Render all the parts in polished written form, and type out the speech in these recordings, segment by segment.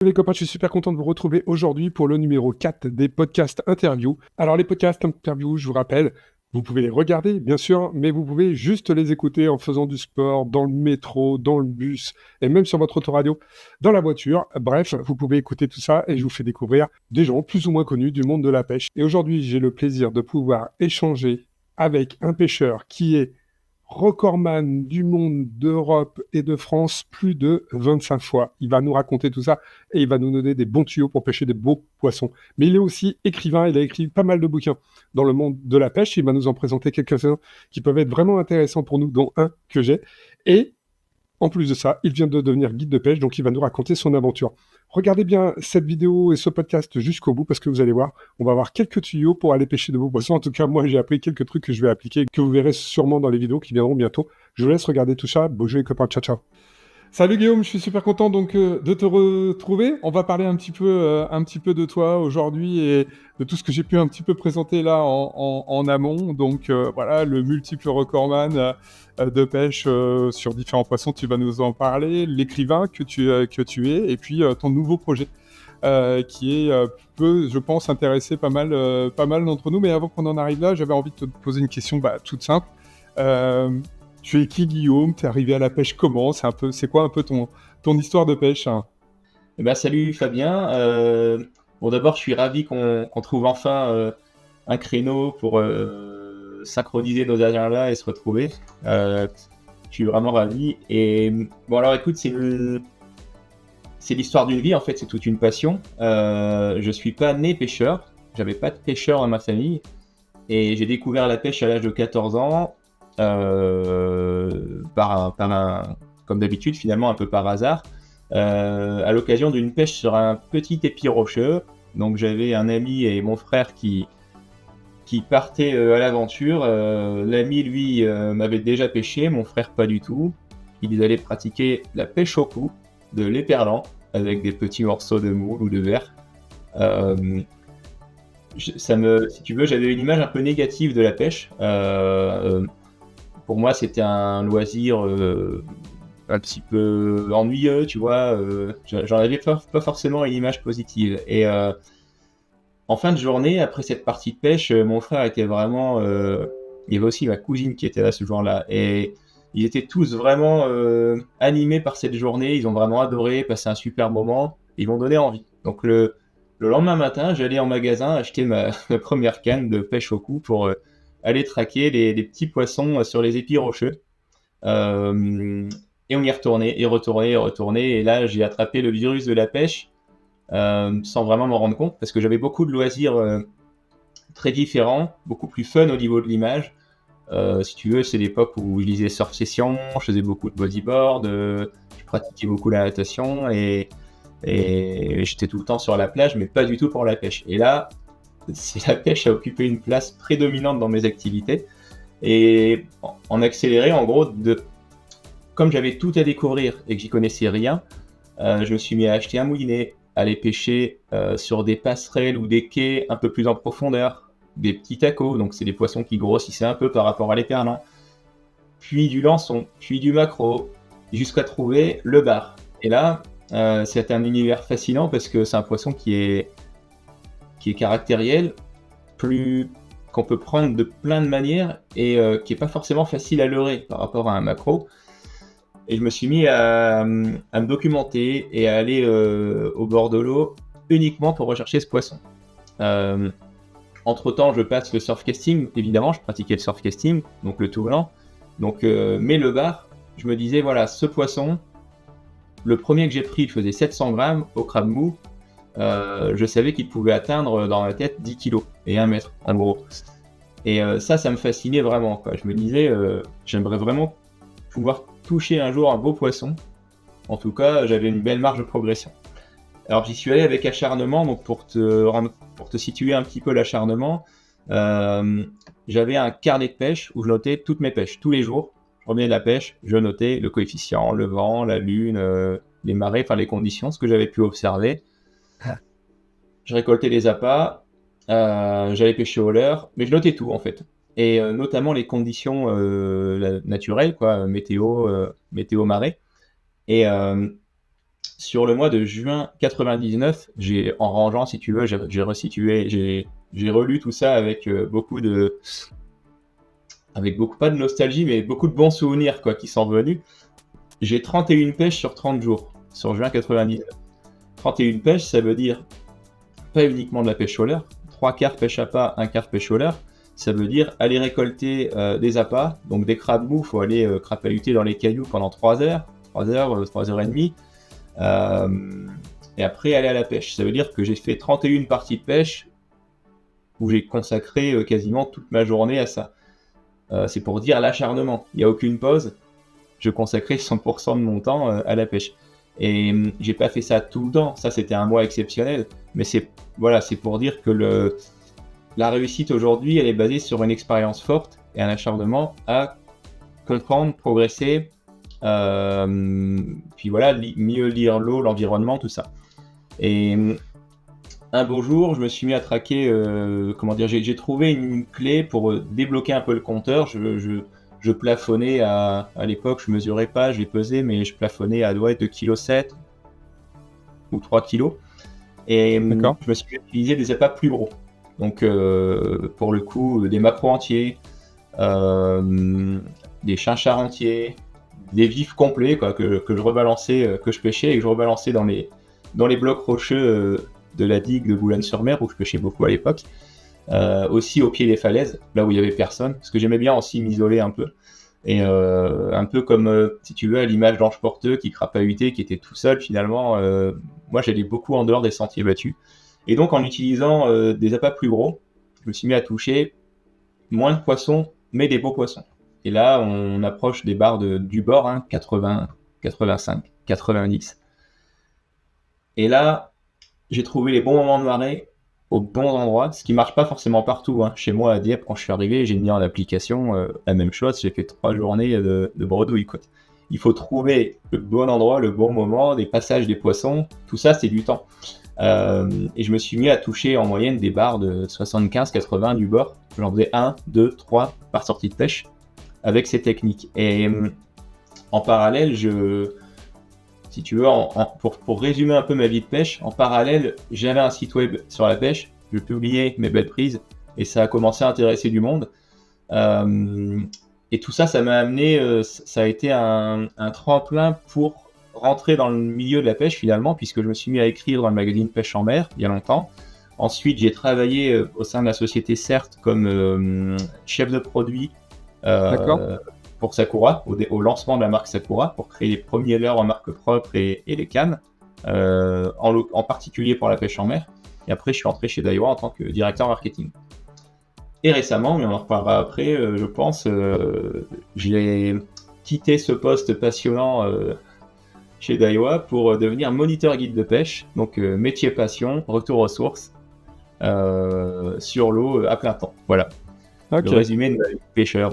Les copains, je suis super content de vous retrouver aujourd'hui pour le numéro 4 des podcasts interviews. Alors les podcasts interviews, je vous rappelle, vous pouvez les regarder bien sûr, mais vous pouvez juste les écouter en faisant du sport, dans le métro, dans le bus et même sur votre autoradio, dans la voiture. Bref, vous pouvez écouter tout ça et je vous fais découvrir des gens plus ou moins connus du monde de la pêche. Et aujourd'hui, j'ai le plaisir de pouvoir échanger avec un pêcheur qui est recordman du monde, d'Europe et de France plus de 25 fois. Il va nous raconter tout ça et il va nous donner des bons tuyaux pour pêcher des beaux poissons. Mais il est aussi écrivain, il a écrit pas mal de bouquins dans le monde de la pêche. Il va nous en présenter quelques-uns qui peuvent être vraiment intéressants pour nous, dont un que j'ai. Et en plus de ça, il vient de devenir guide de pêche, donc il va nous raconter son aventure. Regardez bien cette vidéo et ce podcast jusqu'au bout, parce que vous allez voir, on va avoir quelques tuyaux pour aller pêcher de beaux poissons. En tout cas, moi, j'ai appris quelques trucs que je vais appliquer, que vous verrez sûrement dans les vidéos qui viendront bientôt. Je vous laisse regarder tout ça. Beau jeu les copains, ciao ciao. Salut Guillaume, je suis super content de te retrouver. On va parler un petit peu de toi aujourd'hui et de tout ce que j'ai pu un petit peu présenter là en amont. Donc voilà, le multiple recordman de pêche sur différents poissons, tu vas nous en parler. L'écrivain que tu es et puis ton nouveau projet qui peut, je pense, intéresser pas mal d'entre nous. Mais avant qu'on en arrive là, j'avais envie de te poser une question toute simple. Euh, Tu es qui, Guillaume? T'es arrivé à la pêche comment? C'est quoi un peu ton histoire de pêche, hein? Salut Fabien. Bon, d'abord, je suis ravi qu'on trouve enfin un créneau pour synchroniser nos agendas et se retrouver. Je suis vraiment ravi. Et bon, alors écoute, c'est l'histoire d'une vie en fait, c'est toute une passion. Je suis pas né pêcheur, j'avais pas de pêcheur dans ma famille, et j'ai découvert la pêche à l'âge de 14 ans, comme d'habitude, finalement un peu par hasard. À l'occasion d'une pêche sur un petit épi rocheux. Donc j'avais un ami et mon frère qui partaient à l'aventure. L'ami, lui, m'avait déjà pêché, mon frère pas du tout. Ils allaient pratiquer la pêche au cou, de l'éperlan, avec des petits morceaux de moule ou de verre. Si tu veux, j'avais une image un peu négative de la pêche. Pour moi, c'était un loisir un petit peu ennuyeux, tu vois. J'en avais pas forcément une image positive. Et en fin de journée, après cette partie de pêche, mon frère était vraiment... il y avait aussi ma cousine qui était là ce jour-là. Et ils étaient tous vraiment animés par cette journée. Ils ont vraiment adoré, passé un super moment. Ils m'ont donné envie. Donc le lendemain matin, j'allais en magasin acheter ma première canne de pêche au cou pour aller traquer les petits poissons sur les épis rocheux. Et on y retournait, et retournait, et retournait. Et là, j'ai attrapé le virus de la pêche sans vraiment m'en rendre compte, parce que j'avais beaucoup de loisirs très différents, beaucoup plus fun au niveau de l'image. Si tu veux, c'est l'époque où je lisais Surf Session, je faisais beaucoup de bodyboard, je pratiquais beaucoup la natation, et j'étais tout le temps sur la plage, mais pas du tout pour la pêche. Et là, la pêche a occupé une place prédominante dans mes activités. Et en accéléré, en gros, comme j'avais tout à découvrir et que j'y connaissais rien, je me suis mis à acheter un moulinet, à aller pêcher sur des passerelles ou des quais un peu plus en profondeur, des petits tacos, donc c'est des poissons qui grossissaient un peu par rapport à l'éperlan, puis du lançon, puis du maquereau, jusqu'à trouver le bar. Et là, c'est un univers fascinant parce que c'est un poisson qui est caractériel, qu'on peut prendre de plein de manières et qui est pas forcément facile à leurrer par rapport à un maquereau. Et je me suis mis à me documenter et à aller au bord de l'eau uniquement pour rechercher ce poisson. Entre-temps, je passe le surfcasting, évidemment, je pratiquais le surfcasting, donc le tout volant. Donc, mais le bar, je me disais, voilà, ce poisson, le premier que j'ai pris, il faisait 700 grammes au crabe mou. Je savais qu'il pouvait atteindre dans ma tête 10 kilos et 1 mètre, en gros. Et ça me fascinait vraiment, quoi. Je me disais, j'aimerais vraiment pouvoir toucher un jour un beau poisson. En tout cas, j'avais une belle marge de progression. Alors j'y suis allé avec acharnement, donc pour te situer un petit peu l'acharnement, j'avais un carnet de pêche où je notais toutes mes pêches, tous les jours. Je revenais de la pêche, je notais le coefficient, le vent, la lune, les marées, enfin les conditions, ce que j'avais pu observer. Je récoltais les appâts, j'allais pêcher au leurre, mais je notais tout en fait. Et notamment les conditions naturelles, quoi, météo, marée. Et sur le mois de juin 99, en rangeant, si tu veux, j'ai resitué, j'ai relu tout ça avec pas de nostalgie, mais beaucoup de bons souvenirs quoi, qui sont revenus. J'ai 31 pêches sur 30 jours, sur juin 99. 31 pêches, ça veut dire pas uniquement de la pêche au leurre, 3 quarts pêche à pas, 1 quart pêche au leurre. Ça veut dire aller récolter des appâts, donc des crabes mous, il faut aller crapahuter dans les cailloux pendant 3 heures, 3 heures et demie. Et après aller à la pêche. Ça veut dire que j'ai fait 31 parties de pêche où j'ai consacré quasiment toute ma journée à ça. C'est pour dire l'acharnement. Il n'y a aucune pause. Je consacrais 100% de mon temps à la pêche. Et j'ai pas fait ça tout le temps. Ça, c'était un mois exceptionnel. Mais c'est pour dire que la réussite aujourd'hui, elle est basée sur une expérience forte et un acharnement à comprendre, progresser, puis voilà, mieux lire l'eau, l'environnement, tout ça. Et un beau jour, je me suis mis à traquer, j'ai trouvé une clé pour débloquer un peu le compteur. Je plafonnais à l'époque, je mesurais pas, je l'ai pesé, mais je plafonnais à 2,7 kg ou 3 kg. Et je me suis mis à utiliser des appâts plus gros. Donc pour le coup, des macros entiers, des chinchards entiers, des vifs complets quoi, que je rebalançais, que je pêchais et que je rebalançais dans les blocs rocheux de la digue de Boulogne-sur-Mer où je pêchais beaucoup à l'époque. Aussi au pied des falaises, là où il y avait personne, parce que j'aimais bien aussi m'isoler un peu. Et un peu comme, si tu veux, à l'image d'Ange Porteux qui crapahutait, qui était tout seul finalement. Moi, j'allais beaucoup en dehors des sentiers battus. Et donc, en utilisant des appâts plus gros, je me suis mis à toucher moins de poissons, mais des beaux poissons. Et là, on approche des barres du bord, 80, 85, 90. Et là, j'ai trouvé les bons moments de marée au bon endroit, ce qui marche pas forcément partout. Chez moi, à Dieppe, quand je suis arrivé, j'ai mis en application la même chose. J'ai fait 3 journées de bredouille, quoi. Il faut trouver le bon endroit, le bon moment, des passages des poissons. Tout ça, c'est du temps. Et je me suis mis à toucher en moyenne des barres de 75-80 du bord. J'en faisais 1, 2, 3 par sortie de pêche avec ces techniques. Et en parallèle, si tu veux, pour résumer un peu ma vie de pêche, en parallèle, j'avais un site web sur la pêche, je publiais mes belles prises et ça a commencé à intéresser du monde. Et tout ça, ça m'a amené, ça a été un tremplin pour rentrer dans le milieu de la pêche finalement, puisque je me suis mis à écrire dans le magazine Pêche en mer il y a longtemps. Ensuite, j'ai travaillé au sein de la société CERT comme chef de produit pour Sakura, au lancement de la marque Sakura, pour créer les premiers leurres en marque propre et les cannes, en particulier pour la pêche en mer. Et après, je suis rentré chez Daiwa en tant que directeur marketing. Et récemment, mais on en reparlera après, je pense, j'ai quitté ce poste passionnant chez Daiwa pour devenir moniteur guide de pêche, donc métier passion, retour aux sources, sur l'eau à plein temps. Voilà, le résumé de ma vie de pêcheur.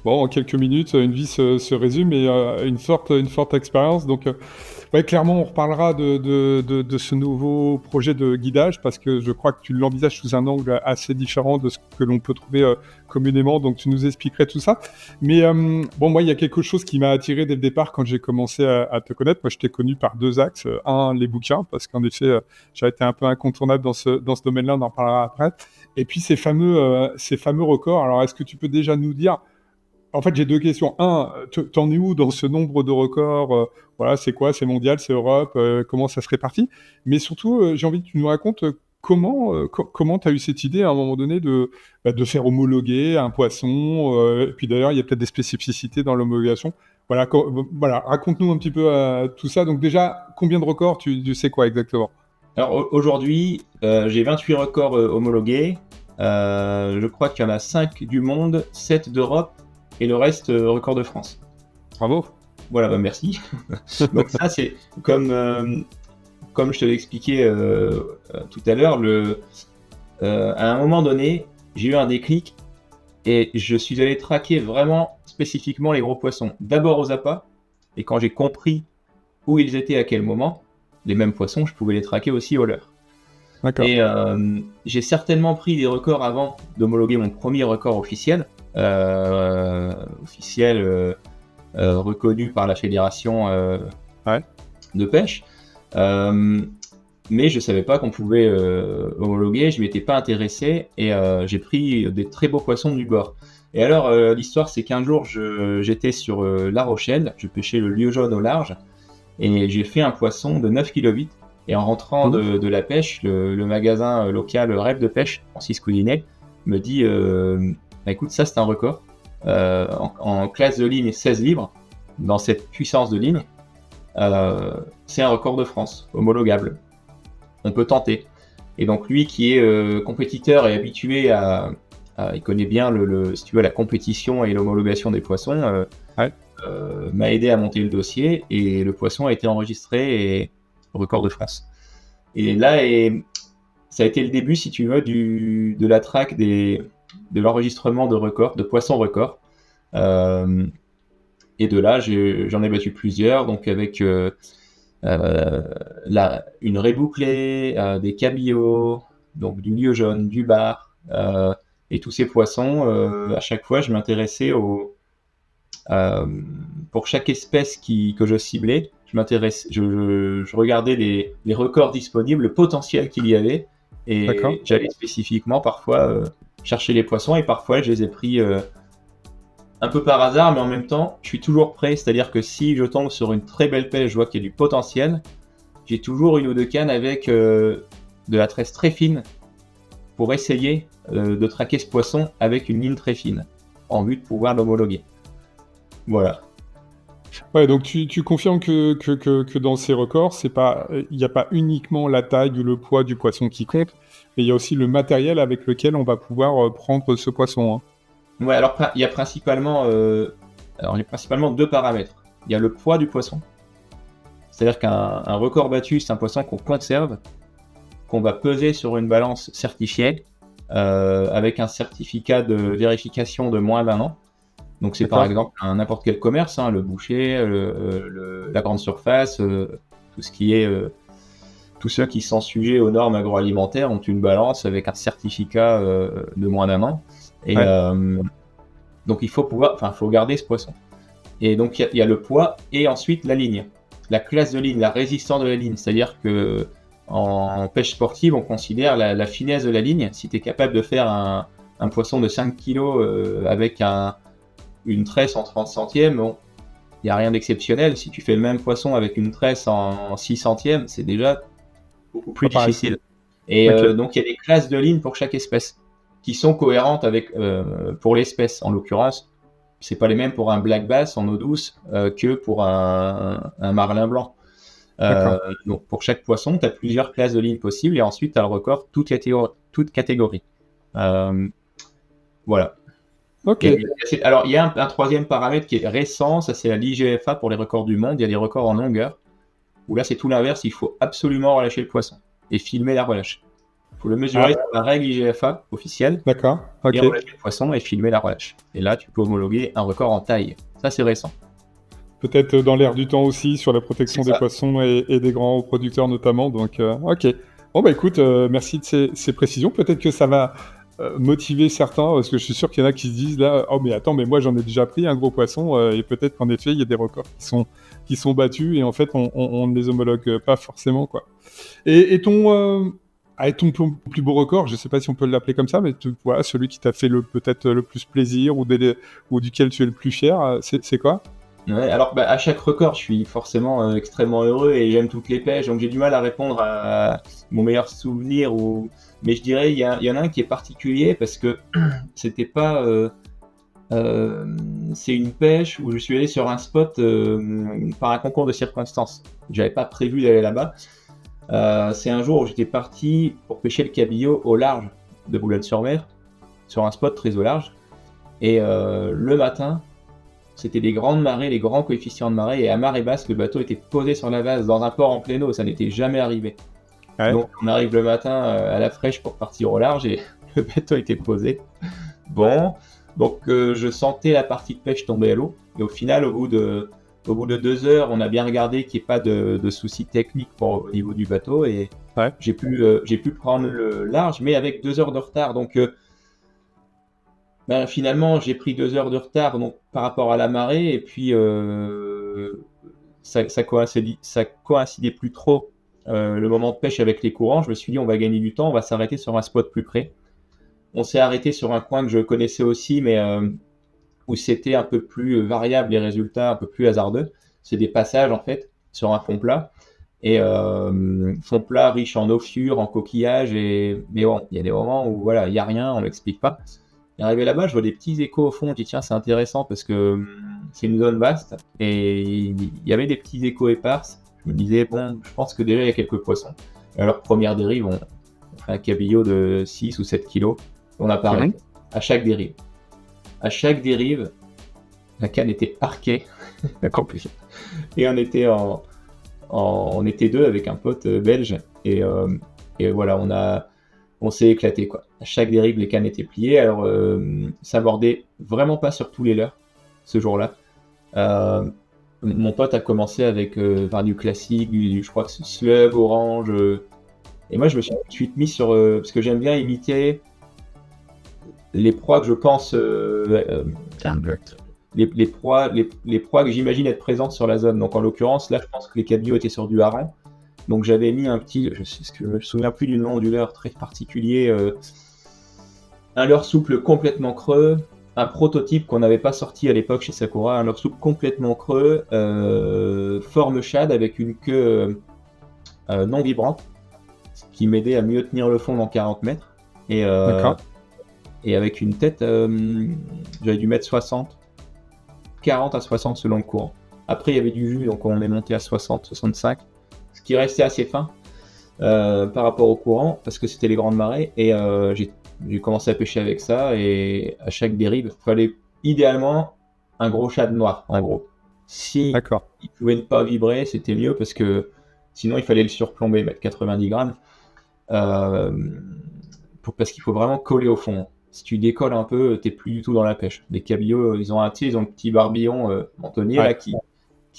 Bon, en quelques minutes, une vie se résume et une forte expérience. Donc, clairement, on reparlera de ce nouveau projet de guidage parce que je crois que tu l'envisages sous un angle assez différent de ce que l'on peut trouver communément. Donc, tu nous expliquerais tout ça. Mais moi, il y a quelque chose qui m'a attiré dès le départ quand j'ai commencé à te connaître. Moi, je t'ai connu par 2 axes. Un, les bouquins, parce qu'en effet, j'ai été un peu incontournable dans ce domaine-là. On en parlera après. Et puis, ces fameux records. Alors, est-ce que tu peux déjà nous dire... En fait, j'ai 2 questions. Un, t'en es où dans ce nombre de records voilà, c'est quoi? C'est mondial? C'est Europe? Comment ça se répartit? Mais surtout, j'ai envie que tu nous racontes comment tu as eu cette idée à un moment donné de faire homologuer un poisson. Et puis d'ailleurs, il y a peut-être des spécificités dans l'homologation. Voilà, raconte-nous un petit peu tout ça. Donc déjà, combien de records? Tu sais quoi exactement? Alors aujourd'hui, j'ai 28 records homologués. Je crois qu'il y en a 5 du monde, 7 d'Europe. Et le reste, record de France. Bravo. Voilà, merci. Donc ça, c'est comme je te l'ai expliqué tout à l'heure, à un moment donné, j'ai eu un déclic et je suis allé traquer vraiment spécifiquement les gros poissons. D'abord aux appâts, et quand j'ai compris où ils étaient à quel moment, les mêmes poissons, je pouvais les traquer aussi au leurre. D'accord. Et j'ai certainement pris des records avant d'homologuer mon premier record officiel. Reconnu par la fédération de pêche. Euh, mais je savais pas qu'on pouvait homologuer, je m'étais pas intéressé et j'ai pris des très beaux poissons du bord. Et alors l'histoire c'est qu'un jour j'étais sur La Rochelle, je pêchais le lieu jaune au large et j'ai fait un poisson de 9,8 kg. Et en rentrant de la pêche, le magasin local Rêve de Pêche, Francis Coudinet, me dit bah, écoute, ça c'est un record. En classe de ligne 16 livres, dans cette puissance de ligne, c'est un record de France, homologable. On peut tenter. Et donc lui qui est compétiteur et habitué il connaît bien si tu veux, la compétition et l'homologation des poissons, m'a aidé à monter le dossier et le poisson a été enregistré et record de France. Et là, ça a été le début, si tu veux, de la traque de l'enregistrement de records, de poissons records. Et de là, j'en ai battu plusieurs, donc avec une raie bouclée, des cabillots, donc du lieu jaune, du bar, et tous ces poissons. À chaque fois, je m'intéressais pour chaque espèce que je ciblais, je regardais les records disponibles, le potentiel qu'il y avait, et j'allais spécifiquement parfois chercher les poissons, et parfois je les ai pris un peu par hasard, mais en même temps, je suis toujours prêt, c'est-à-dire que si je tombe sur une très belle pêche, je vois qu'il y a du potentiel, j'ai toujours une ou deux cannes avec de la tresse très fine pour essayer de traquer ce poisson avec une ligne très fine, en vue de pouvoir l'homologuer. Voilà. Ouais, donc tu confirmes que dans ces records, il n'y a pas uniquement la taille ou le poids du poisson qui compte, mais il y a aussi le matériel avec lequel on va pouvoir prendre ce poisson. Hein. Ouais, alors il y a principalement deux paramètres. Il y a le poids du poisson, c'est-à-dire qu'un record battu, c'est un poisson qu'on conserve, qu'on va peser sur une balance certifiée, avec un certificat de vérification de moins d'1 an. Donc c'est par exemple n'importe quel commerce, le boucher, la grande surface, tout ce qui est tous ceux qui sont sujets aux normes agroalimentaires ont une balance avec un certificat de moins d'1 an. Et donc il faut garder ce poisson. Et donc il y a le poids et ensuite la ligne, la classe de ligne, la résistance de la ligne. C'est-à-dire que en pêche sportive, on considère la finesse de la ligne. Si tu es capable de faire un poisson de 5 kg avec une tresse en 30 centièmes, bon, il n'y a rien d'exceptionnel. Si tu fais le même poisson avec une tresse en 6 centièmes, c'est déjà beaucoup plus difficile. Et donc il y a des classes de ligne pour chaque espèce qui sont cohérentes avec pour l'espèce. En l'occurrence, c'est pas les mêmes pour un black bass en eau douce que pour un marlin blanc. Donc pour chaque poisson, tu as plusieurs classes de ligne possibles et ensuite tu as le record toute catégorie. Voilà. Okay. Alors, il y a un troisième paramètre qui est récent, ça c'est la l'IGFA pour les records du monde. Il y a des records en longueur, où là c'est tout l'inverse, il faut absolument relâcher le poisson et filmer la relâche. Il faut le mesurer sur la règle IGFA officielle, et relâcher le poisson et filmer la relâche. Et là, tu peux homologuer un record en taille. Ça, c'est récent. Peut-être dans l'air du temps aussi, sur la protection des poissons et des grands producteurs notamment. Donc, ok. Bon, bah écoute, merci de ces précisions. Peut-être que ça va motiver certains, parce que je suis sûr qu'il y en a qui se disent là, oh mais attends, mais moi j'en ai déjà pris un gros poisson, et peut-être qu'en effet il y a des records qui sont battus, et en fait on ne les homologue pas forcément, quoi. Et ton plus beau record, je sais pas si on peut l'appeler comme ça, mais voilà, celui qui t'a fait peut-être le plus plaisir ou duquel tu es le plus fier, c'est quoi ? Ouais, alors à chaque record, je suis forcément extrêmement heureux et j'aime toutes les pêches, donc j'ai du mal à répondre à mon meilleur souvenir. Mais je dirais il y en a un qui est particulier parce que c'était pas. C'est une pêche où je suis allé sur un spot par un concours de circonstances. J'avais pas prévu d'aller là-bas. C'est un jour où j'étais parti pour pêcher le cabillaud au large de Boulogne-sur-Mer, sur un spot très au large. Et le matin, c'était des grandes marées, les grands coefficients de marée, et à marée basse, le bateau était posé sur la vase dans un port en pleine eau, ça n'était jamais arrivé. Ouais. Donc on arrive le matin à la fraîche pour partir au large, et le bateau était posé. Bon, donc je sentais la partie de pêche tomber à l'eau, et au final, au bout de 2 heures, on a bien regardé qu'il n'y ait pas de soucis techniques au niveau du bateau, et j'ai pu prendre le large, mais avec 2 heures de retard, donc... finalement, j'ai pris 2 heures de retard donc, par rapport à la marée, et puis ça coïncidait plus trop le moment de pêche avec les courants, je me suis dit on va gagner du temps, on va s'arrêter sur un spot plus près. On s'est arrêté sur un coin que je connaissais aussi, mais où c'était un peu plus variable, les résultats un peu plus hasardeux. C'est des passages en fait sur un fond plat. Et fond plat riche en ophures, en coquillages, mais bon, il y a des moments où voilà, il n'y a rien, on ne m'explique pas. Et arrivé là-bas, je vois des petits échos au fond, je dis tiens, c'est intéressant parce que c'est une zone vaste, et il y avait des petits échos éparses. Je me disais, bon, je pense que déjà il y a quelques poissons. Et alors, première dérive, on fait un cabillaud de 6 ou 7 kilos, on apparaît à chaque dérive. À chaque dérive, la canne était arquée, et on était on était deux avec un pote belge, et voilà, on s'est éclaté quoi. À chaque dérive, les cannes étaient pliées. Alors ça mordait vraiment pas sur tous les leurres ce jour-là. Mon pote a commencé avec du classique, je crois que c'est slug, orange, et moi je me suis tout de suite mis sur parce que j'aime bien imiter les proies que je pense les proies que j'imagine être présentes sur la zone. Donc en l'occurrence, là, je pense que les cabillauds étaient sur du hareng. Donc j'avais mis un petit, je me souviens plus du nom du leurre très particulier, un leurre souple complètement creux, un prototype qu'on n'avait pas sorti à l'époque chez Sakura, un leurre souple complètement creux, forme shad avec une queue non vibrante, ce qui m'aidait à mieux tenir le fond dans 40 mètres. Et avec une tête, j'avais dû mettre 60. 40 à 60 selon le courant. Après, il y avait du jus, donc on est monté à 60, 65, ce qui restait assez fin par rapport au courant, parce que c'était les grandes marées, et j'ai commencé à pêcher avec ça, et à chaque dérive, il fallait idéalement un gros shad noir, en gros. Si il pouvait ne pas vibrer, c'était mieux, parce que sinon il fallait le surplomber, mettre 90 grammes, parce qu'il faut vraiment coller au fond. Si tu décolles un peu, t'es plus du tout dans la pêche. Les cabillauds, ils ont un petit barbillon mentonnier là, qui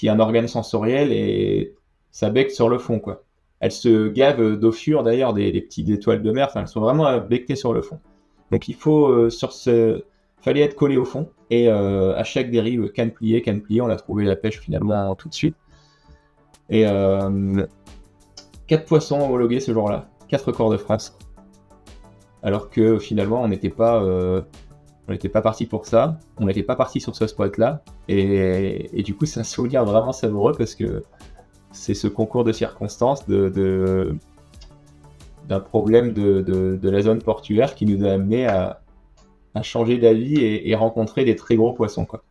est un organe sensoriel, et ça becque sur le fond, quoi. Elles se gavent d'ophures d'ailleurs, des petites étoiles de mer, elles sont vraiment becquées sur le fond. Donc il faut fallait être collé au fond, et à chaque dérive, canne pliée, on a trouvé la pêche finalement tout de suite. Et 4 poissons homologués ce jour-là, 4 records de France. Alors que finalement on n'était pas parti pour ça, on n'était pas parti sur ce spot là, et du coup c'est un souvenir vraiment savoureux, parce que c'est ce concours de circonstances d'un problème de la zone portuaire qui nous a amené à changer d'avis et rencontrer des très gros poissons, quoi.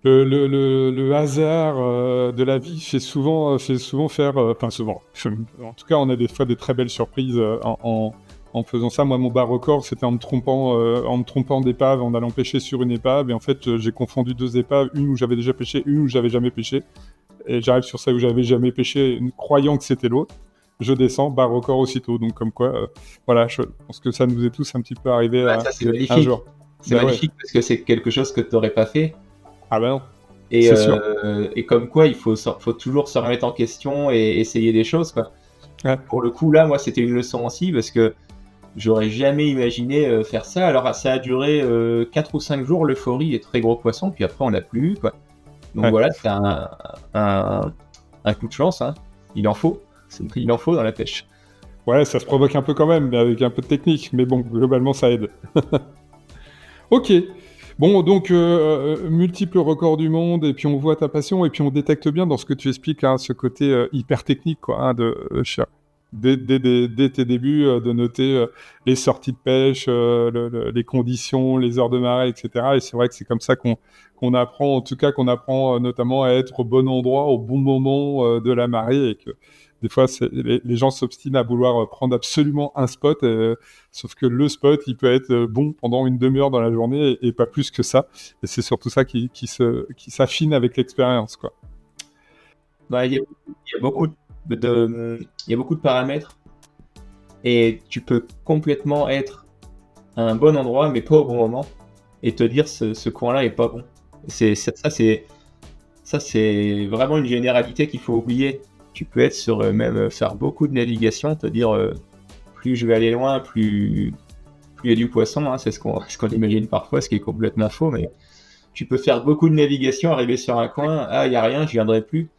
Le hasard de la vie fait souvent faire, souvent. En tout cas, on a des fois des très belles surprises en faisant ça. Moi, mon bas record, c'était en me trompant d'épave, en allant pêcher sur une épave. Et en fait, j'ai confondu 2 épaves, une où j'avais déjà pêché, une où j'avais jamais pêché. Et j'arrive sur celle où j'avais jamais pêché, croyant que c'était l'autre. Je descends, bas record aussitôt. Donc, comme quoi, voilà, je pense que ça nous est tous un petit peu arrivé ça, c'est magnifique. Un jour. C'est magnifique, parce que c'est quelque chose que tu n'aurais pas fait. Ah ben non. C'est sûr. Et comme quoi, il faut toujours se remettre en question et essayer des choses, quoi. Ouais. Pour le coup, là, moi, c'était une leçon aussi, parce que j'aurais jamais imaginé faire ça. Alors, ça a duré 4 ou 5 jours, l'euphorie et très gros poissons, puis après, on l'a plus eu, quoi. Donc voilà, c'est un coup de chance, hein. Il en faut dans la pêche. Ouais, ça se provoque un peu quand même, mais avec un peu de technique. Mais bon, globalement, ça aide. Ok. Bon, donc, multiples records du monde, et puis on voit ta passion, et puis on détecte bien dans ce que tu expliques, hein, ce côté hyper technique, quoi, hein, dès tes débuts, de noter les sorties de pêche, les conditions, les heures de marée, etc. Et c'est vrai que c'est comme ça qu'on apprend, en tout cas qu'on apprend notamment à être au bon endroit, au bon moment de la marée, et que des fois, les gens s'obstinent à vouloir prendre absolument un spot, sauf que le spot, il peut être bon pendant une demi-heure dans la journée, et pas plus que ça. Et c'est surtout ça qui s'affine avec l'expérience, quoi. Il y a beaucoup de paramètres, et tu peux complètement être à un bon endroit, mais pas au bon moment, et te dire ce coin-là est pas bon. Ça, c'est vraiment une généralité qu'il faut oublier. Tu peux être même faire beaucoup de navigation, te dire plus je vais aller loin, plus il y a du poisson, hein, c'est ce qu'on imagine parfois, ce qui est complètement faux, mais tu peux faire beaucoup de navigation, arriver sur un coin, il n'y a rien, je viendrai plus.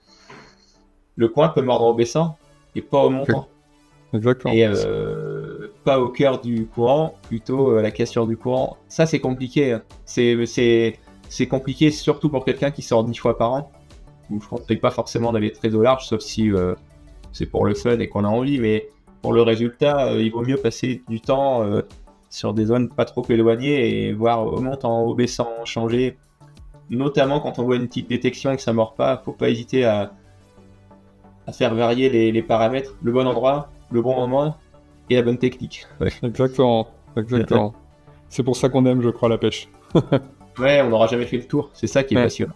Le coin peut mordre en baissant, et pas au montant. Exactement. Et pas au cœur du courant, plutôt à la cassure du courant. Ça, c'est compliqué. Hein. C'est compliqué, surtout pour quelqu'un qui sort 10 fois par an. Donc, je ne conseille pas forcément d'aller très au large, sauf si c'est pour le fun et qu'on a envie. Mais pour le résultat, il vaut mieux passer du temps sur des zones pas trop éloignées et voir au montant, au baissant, changer. Notamment quand on voit une petite détection et que ça ne mord pas, faut pas hésiter à faire varier les paramètres, le bon endroit, le bon moment et la bonne technique. Ouais. Exactement. C'est pour ça qu'on aime, je crois, la pêche. Ouais, on n'aura jamais fait le tour, c'est ça qui est passionnant.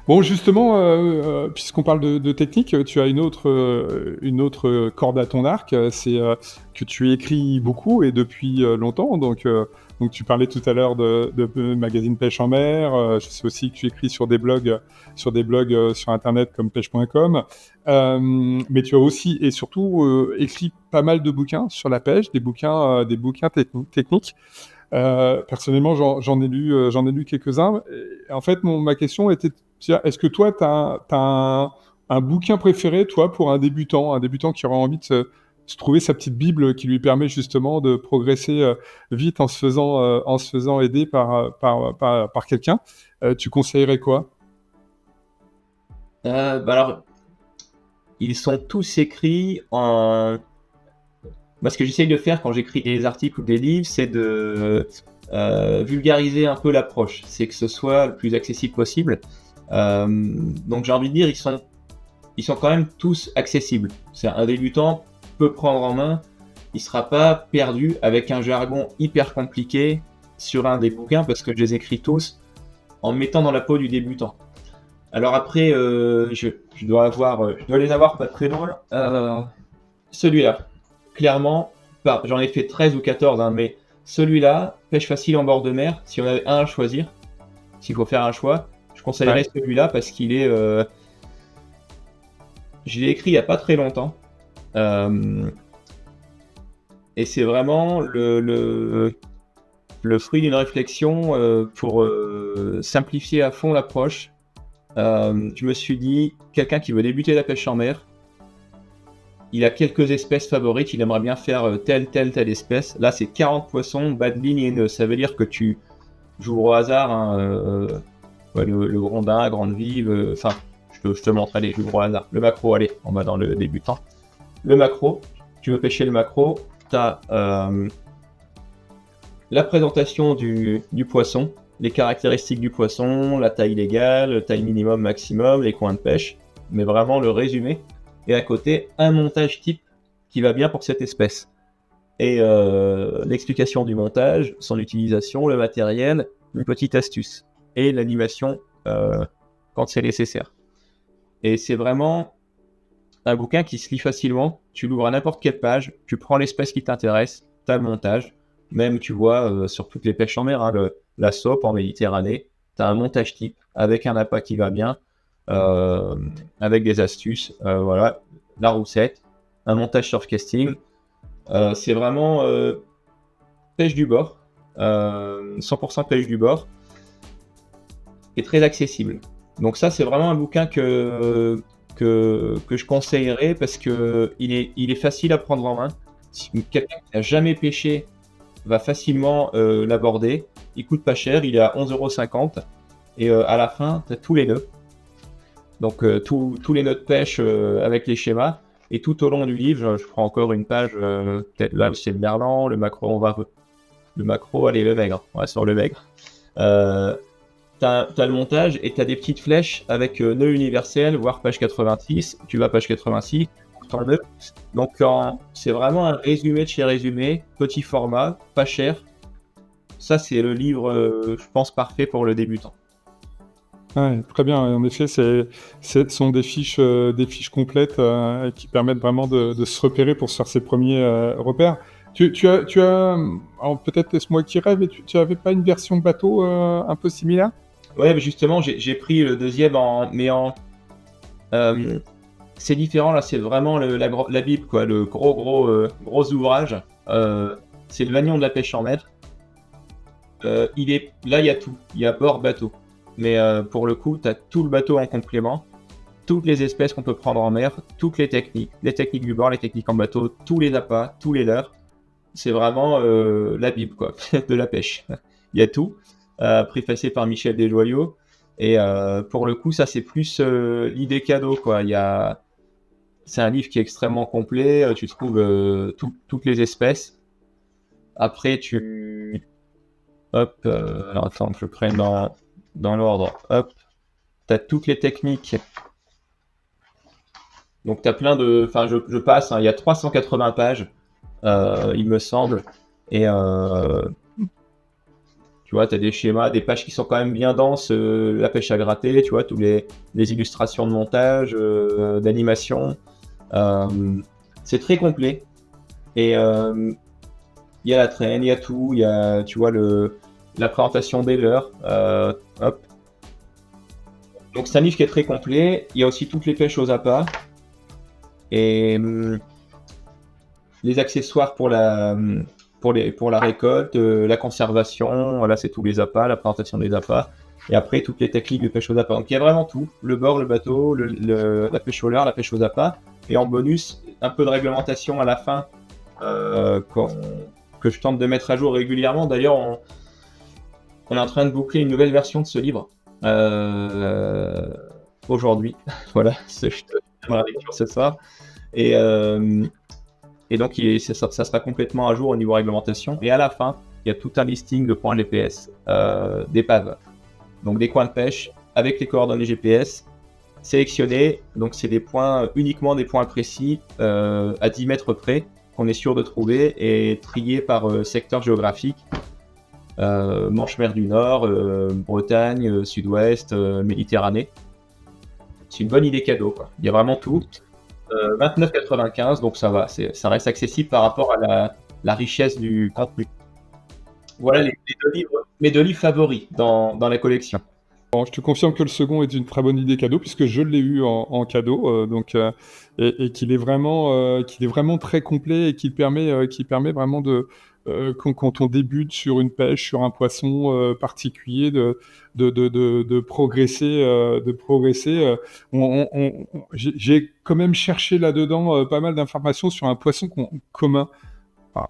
Bon, justement, puisqu'on parle de technique, tu as une autre corde à ton arc, c'est que tu écris beaucoup et depuis longtemps. Donc tu parlais tout à l'heure de magazine pêche en mer. Je sais aussi que tu écris sur des blogs sur internet comme pêche.com. Mais tu as aussi et surtout écrit pas mal de bouquins sur la pêche, des bouquins techniques. Personnellement, j'en ai lu quelques-uns. Et en fait, ma question était, est-ce que toi, tu as un bouquin préféré, toi, pour un débutant qui aurait envie de se trouver sa petite Bible qui lui permet justement de progresser vite en se faisant aider par quelqu'un. Tu conseillerais quoi ? Alors, ils sont tous écrits en... Moi, ce que j'essaye de faire quand j'écris des articles ou des livres, c'est de vulgariser un peu l'approche. C'est que ce soit le plus accessible possible. Donc j'ai envie de dire, ils sont quand même tous accessibles. C'est un débutant peut prendre en main, il sera pas perdu avec un jargon hyper compliqué sur un des bouquins parce que je les écris tous en me mettant dans la peau du débutant. Alors après, je dois les avoir pas très drôles. Celui-là, clairement, j'en ai fait 13 ou 14, hein, mais celui-là, pêche facile en bord de mer, si on avait un à choisir, s'il faut faire un choix, je conseillerais celui-là parce qu'il est... je l'ai écrit il n'y a pas très longtemps. Et c'est vraiment le fruit d'une réflexion pour simplifier à fond l'approche. Je me suis dit, quelqu'un qui veut débuter la pêche en mer, il a quelques espèces favorites, il aimerait bien faire telle espèce. Là, c'est 40 poissons, bas de ligne et nœud. Ça veut dire que tu joues au hasard, hein, le grondin, grande vive, enfin, je te montre, allez, je joue au hasard. Le maquereau, allez, on va dans le débutant. Le maquereau, tu veux pêcher le maquereau, tu as la présentation du poisson, les caractéristiques du poisson, la taille légale, taille minimum, maximum, les coins de pêche, mais vraiment le résumé. Et à côté, un montage type qui va bien pour cette espèce. Et l'explication du montage, son utilisation, le matériel, une petite astuce. Et l'animation quand c'est nécessaire. Et c'est vraiment un bouquin qui se lit facilement. Tu l'ouvres à n'importe quelle page, tu prends l'espèce qui t'intéresse, t'as le montage. Même, tu vois, sur toutes les pêches en mer, hein, la saupe en Méditerranée, t'as un montage type avec un appât qui va bien. Avec des astuces, voilà, la roussette, un montage surfcasting. C'est vraiment pêche du bord, 100% pêche du bord, et très accessible. Donc ça, c'est vraiment un bouquin que je conseillerais parce que il est facile à prendre en main. Si quelqu'un qui n'a jamais pêché va facilement l'aborder. Il coûte pas cher, il est à 11,50 € et à la fin, tu as tous les nœuds. Donc tous les nœuds de pêche avec les schémas. Et tout au long du livre, je prends encore une page, peut-être là c'est le merlan, le maquereau, allez, le maigre, on va sur le maigre. T'as le montage et t'as des petites flèches avec nœud universel, voire page 86, tu vas page 86, ton nœud. Donc c'est vraiment un résumé de chez résumé, petit format, pas cher. Ça c'est le livre, je pense, parfait pour le débutant. Ouais, très bien. En effet, ce sont des fiches complètes qui permettent vraiment de se repérer pour se faire ses premiers repères. Tu as alors peut-être laisse-moi qui rêve, mais tu avais pas une version bateau un peu similaire ? Ouais, mais justement, j'ai pris le deuxième c'est différent là. C'est vraiment la Bible, quoi, le gros ouvrage. C'est le Magnon de la pêche en mer. Là, il y a tout. Il y a bord bateau. Mais pour le coup, tu as tout le bateau en complément. toutes les espèces qu'on peut prendre en mer, toutes les techniques du bord, les techniques en bateau, tous les appâts, tous les leurres. C'est vraiment la Bible, quoi, de la pêche. Il y a tout, préfacé par Michel Desjoyaux. Et pour le coup, ça, c'est plus l'idée cadeau, quoi. C'est un livre qui est extrêmement complet. Tu trouves toutes les espèces. Après, Hop, alors attends, que je prenne dans l'ordre. Hop, tu as toutes les techniques. Donc, tu as plein de... Enfin, je passe, hein, il y a 380 pages, il me semble. Et tu vois, tu as des schémas, des pages qui sont quand même bien denses, la pêche à gratter, tu vois, tous les illustrations de montage, d'animation. C'est très complet. Et il y a la traîne, il y a tout, il y a, tu vois, la présentation des leurres. Hop. Donc c'est un livre qui est très complet. Il y a aussi toutes les pêches aux appâts. Et les accessoires pour la récolte, la conservation, voilà, c'est tous les appâts, la présentation des appâts. Et après, toutes les techniques de pêche aux appâts. Donc il y a vraiment tout. Le bord, le bateau, la pêche au leurre, la pêche aux appâts. Et en bonus, un peu de réglementation à la fin que je tente de mettre à jour régulièrement. D'ailleurs, on est en train de boucler une nouvelle version de ce livre aujourd'hui. Voilà, je te donnerai la lecture ce soir. Et donc, ça sera complètement à jour au niveau réglementation. Et à la fin, il y a tout un listing de points GPS, d'épaves. Donc, des coins de pêche avec les coordonnées GPS sélectionnés. Donc, c'est uniquement des points précis à 10 mètres près qu'on est sûr de trouver et triés par secteur géographique. Manche-mer du Nord, Bretagne, Sud-Ouest, Méditerranée. C'est une bonne idée cadeau, quoi. Il y a vraiment tout. 29,95, donc ça va, ça reste accessible par rapport à la richesse du contenu. Voilà mes deux livres favoris dans la collection. Bon, je te confirme que le second est une très bonne idée cadeau, puisque je l'ai eu en cadeau, et qu'il est vraiment très complet et qui permet vraiment quand on débute sur une pêche, sur un poisson particulier, de progresser. J'ai quand même cherché là-dedans pas mal d'informations sur un poisson commun. Alors,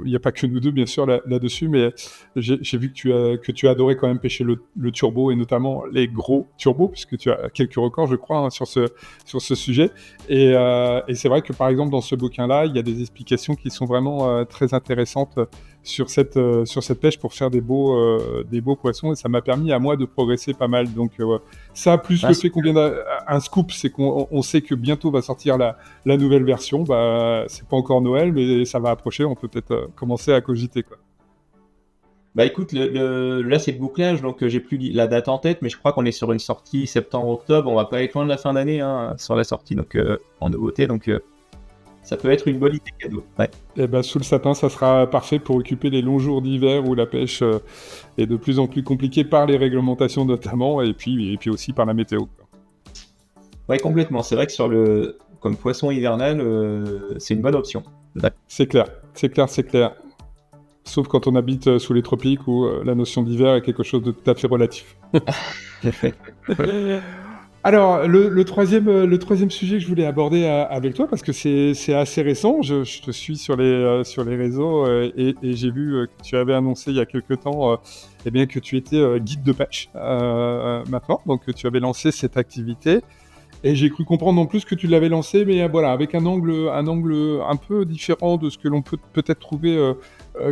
il n'y a pas que nous deux, bien sûr, là-dessus, mais j'ai vu que tu as adoré quand même pêcher le turbo, et notamment les gros turbos, puisque tu as quelques records, je crois, hein, sur ce sujet. Et c'est vrai que, par exemple, dans ce bouquin-là, il y a des explications qui sont vraiment très intéressantes sur cette pêche pour faire des beaux poissons, et ça m'a permis à moi de progresser pas mal. Donc, ça, plus le fait qu'on vienne un scoop, c'est qu'on sait que bientôt va sortir la nouvelle version. Bah, c'est pas encore Noël, mais ça va approcher. On peut peut-être commencer à cogiter, quoi. Bah écoute, là c'est le bouclage, donc j'ai plus la date en tête, mais je crois qu'on est sur une sortie septembre-octobre. On va pas être loin de la fin d'année, hein, sur la sortie, donc en nouveauté, donc ça peut être une bonne idée cadeau. Ouais. Et ben, sous le sapin, ça sera parfait pour occuper les longs jours d'hiver où la pêche est de plus en plus compliquée par les réglementations notamment, et puis aussi par la météo, quoi. Ouais, complètement. C'est vrai que comme poisson hivernal, c'est une bonne option. C'est clair. Sauf quand on habite sous les tropiques où la notion d'hiver est quelque chose de tout à fait relatif. Alors, le troisième sujet que je voulais aborder avec toi, parce que c'est assez récent, je te suis sur les réseaux, et j'ai vu que tu avais annoncé il y a quelque temps eh bien, que tu étais guide de pêche maintenant, donc tu avais lancé cette activité. Et j'ai cru comprendre en plus que tu l'avais lancé, mais voilà, avec un angle un peu différent de ce que l'on peut peut-être trouver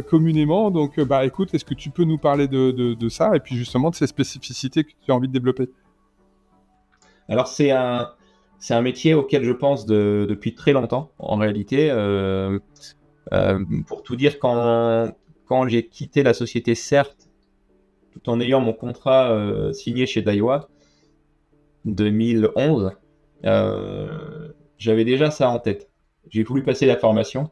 communément. Donc, bah, écoute, est-ce que tu peux nous parler de ça, et puis justement de ces spécificités que tu as envie de développer? Alors, c'est un métier auquel je pense depuis très longtemps, en réalité. Pour tout dire, quand j'ai quitté la société CERT, tout en ayant mon contrat signé chez Daiwa, 2011, j'avais déjà ça en tête. J'ai voulu passer la formation,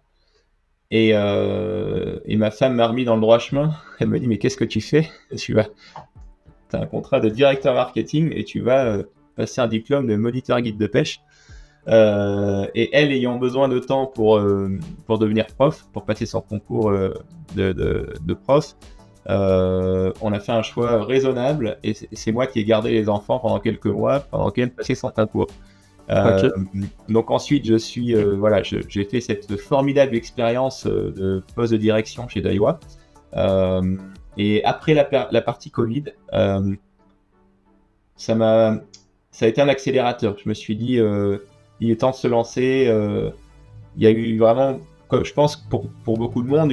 et ma femme m'a remis dans le droit chemin. Elle me dit: mais qu'est-ce que tu fais? T'as un contrat de directeur marketing et tu vas passer un diplôme de moniteur guide de pêche. Et elle ayant besoin de temps pour devenir prof, pour passer son concours de prof, on a fait un choix raisonnable, et c'est moi qui ai gardé les enfants pendant quelques mois, pendant qu'elle passait son concours. Ok. Donc ensuite, j'ai fait cette formidable expérience de poste de direction chez Daiwa. Et après la partie Covid, ça a été un accélérateur. Je me suis dit, il est temps de se lancer. Il y a eu vraiment, je pense, pour beaucoup de monde,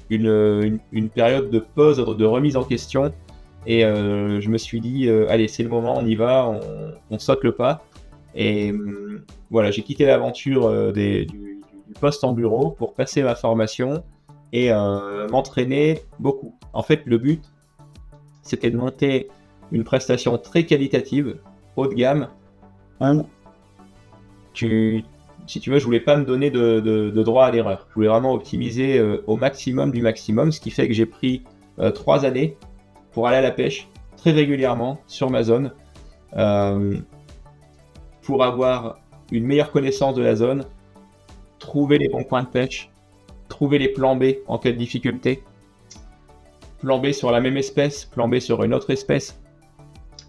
une période de pause, de remise en question. Et je me suis dit, allez, c'est le moment, on y va, on saute le pas. Et voilà, j'ai quitté l'aventure du poste en bureau pour passer ma formation et m'entraîner beaucoup. En fait, le but, c'était de monter une prestation très qualitative, haut de gamme. Si tu veux, je voulais pas me donner de droit à l'erreur. Je voulais vraiment optimiser au maximum du maximum, ce qui fait que j'ai pris 3 années pour aller à la pêche très régulièrement sur ma zone, pour avoir une meilleure connaissance de la zone, trouver les bons points de pêche, trouver les plans B en cas de difficulté, plan B sur la même espèce, plan B sur une autre espèce,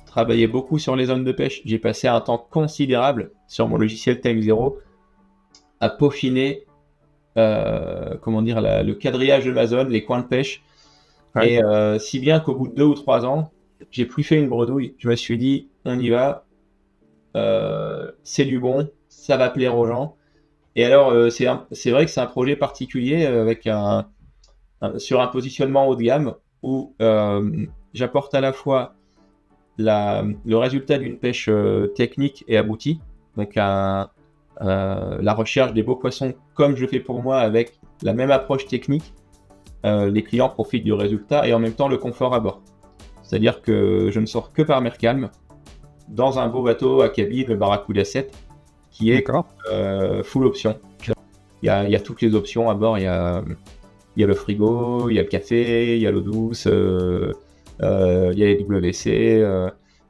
travailler beaucoup sur les zones de pêche. J'ai passé un temps considérable sur mon logiciel Time Zero à peaufiner le quadrillage de ma zone, les coins de pêche. Ouais. Et si bien qu'au bout de 2 ou 3 ans, j'ai plus fait une bredouille. Je me suis dit, on y va, c'est du bon, ça va plaire aux gens. Et alors, c'est vrai que c'est un projet particulier avec sur un positionnement haut de gamme où j'apporte à la fois le résultat d'une pêche technique et aboutie, donc la recherche des beaux poissons comme je fais pour moi avec la même approche technique. Les clients profitent du résultat et en même temps le confort à bord. C'est-à-dire que je ne sors que par mer calme dans un beau bateau à cabine, le Barracuda 7, qui est full option. Il y a toutes les options à bord. Il y a le frigo, il y a le café, il y a l'eau douce, il y a les WC,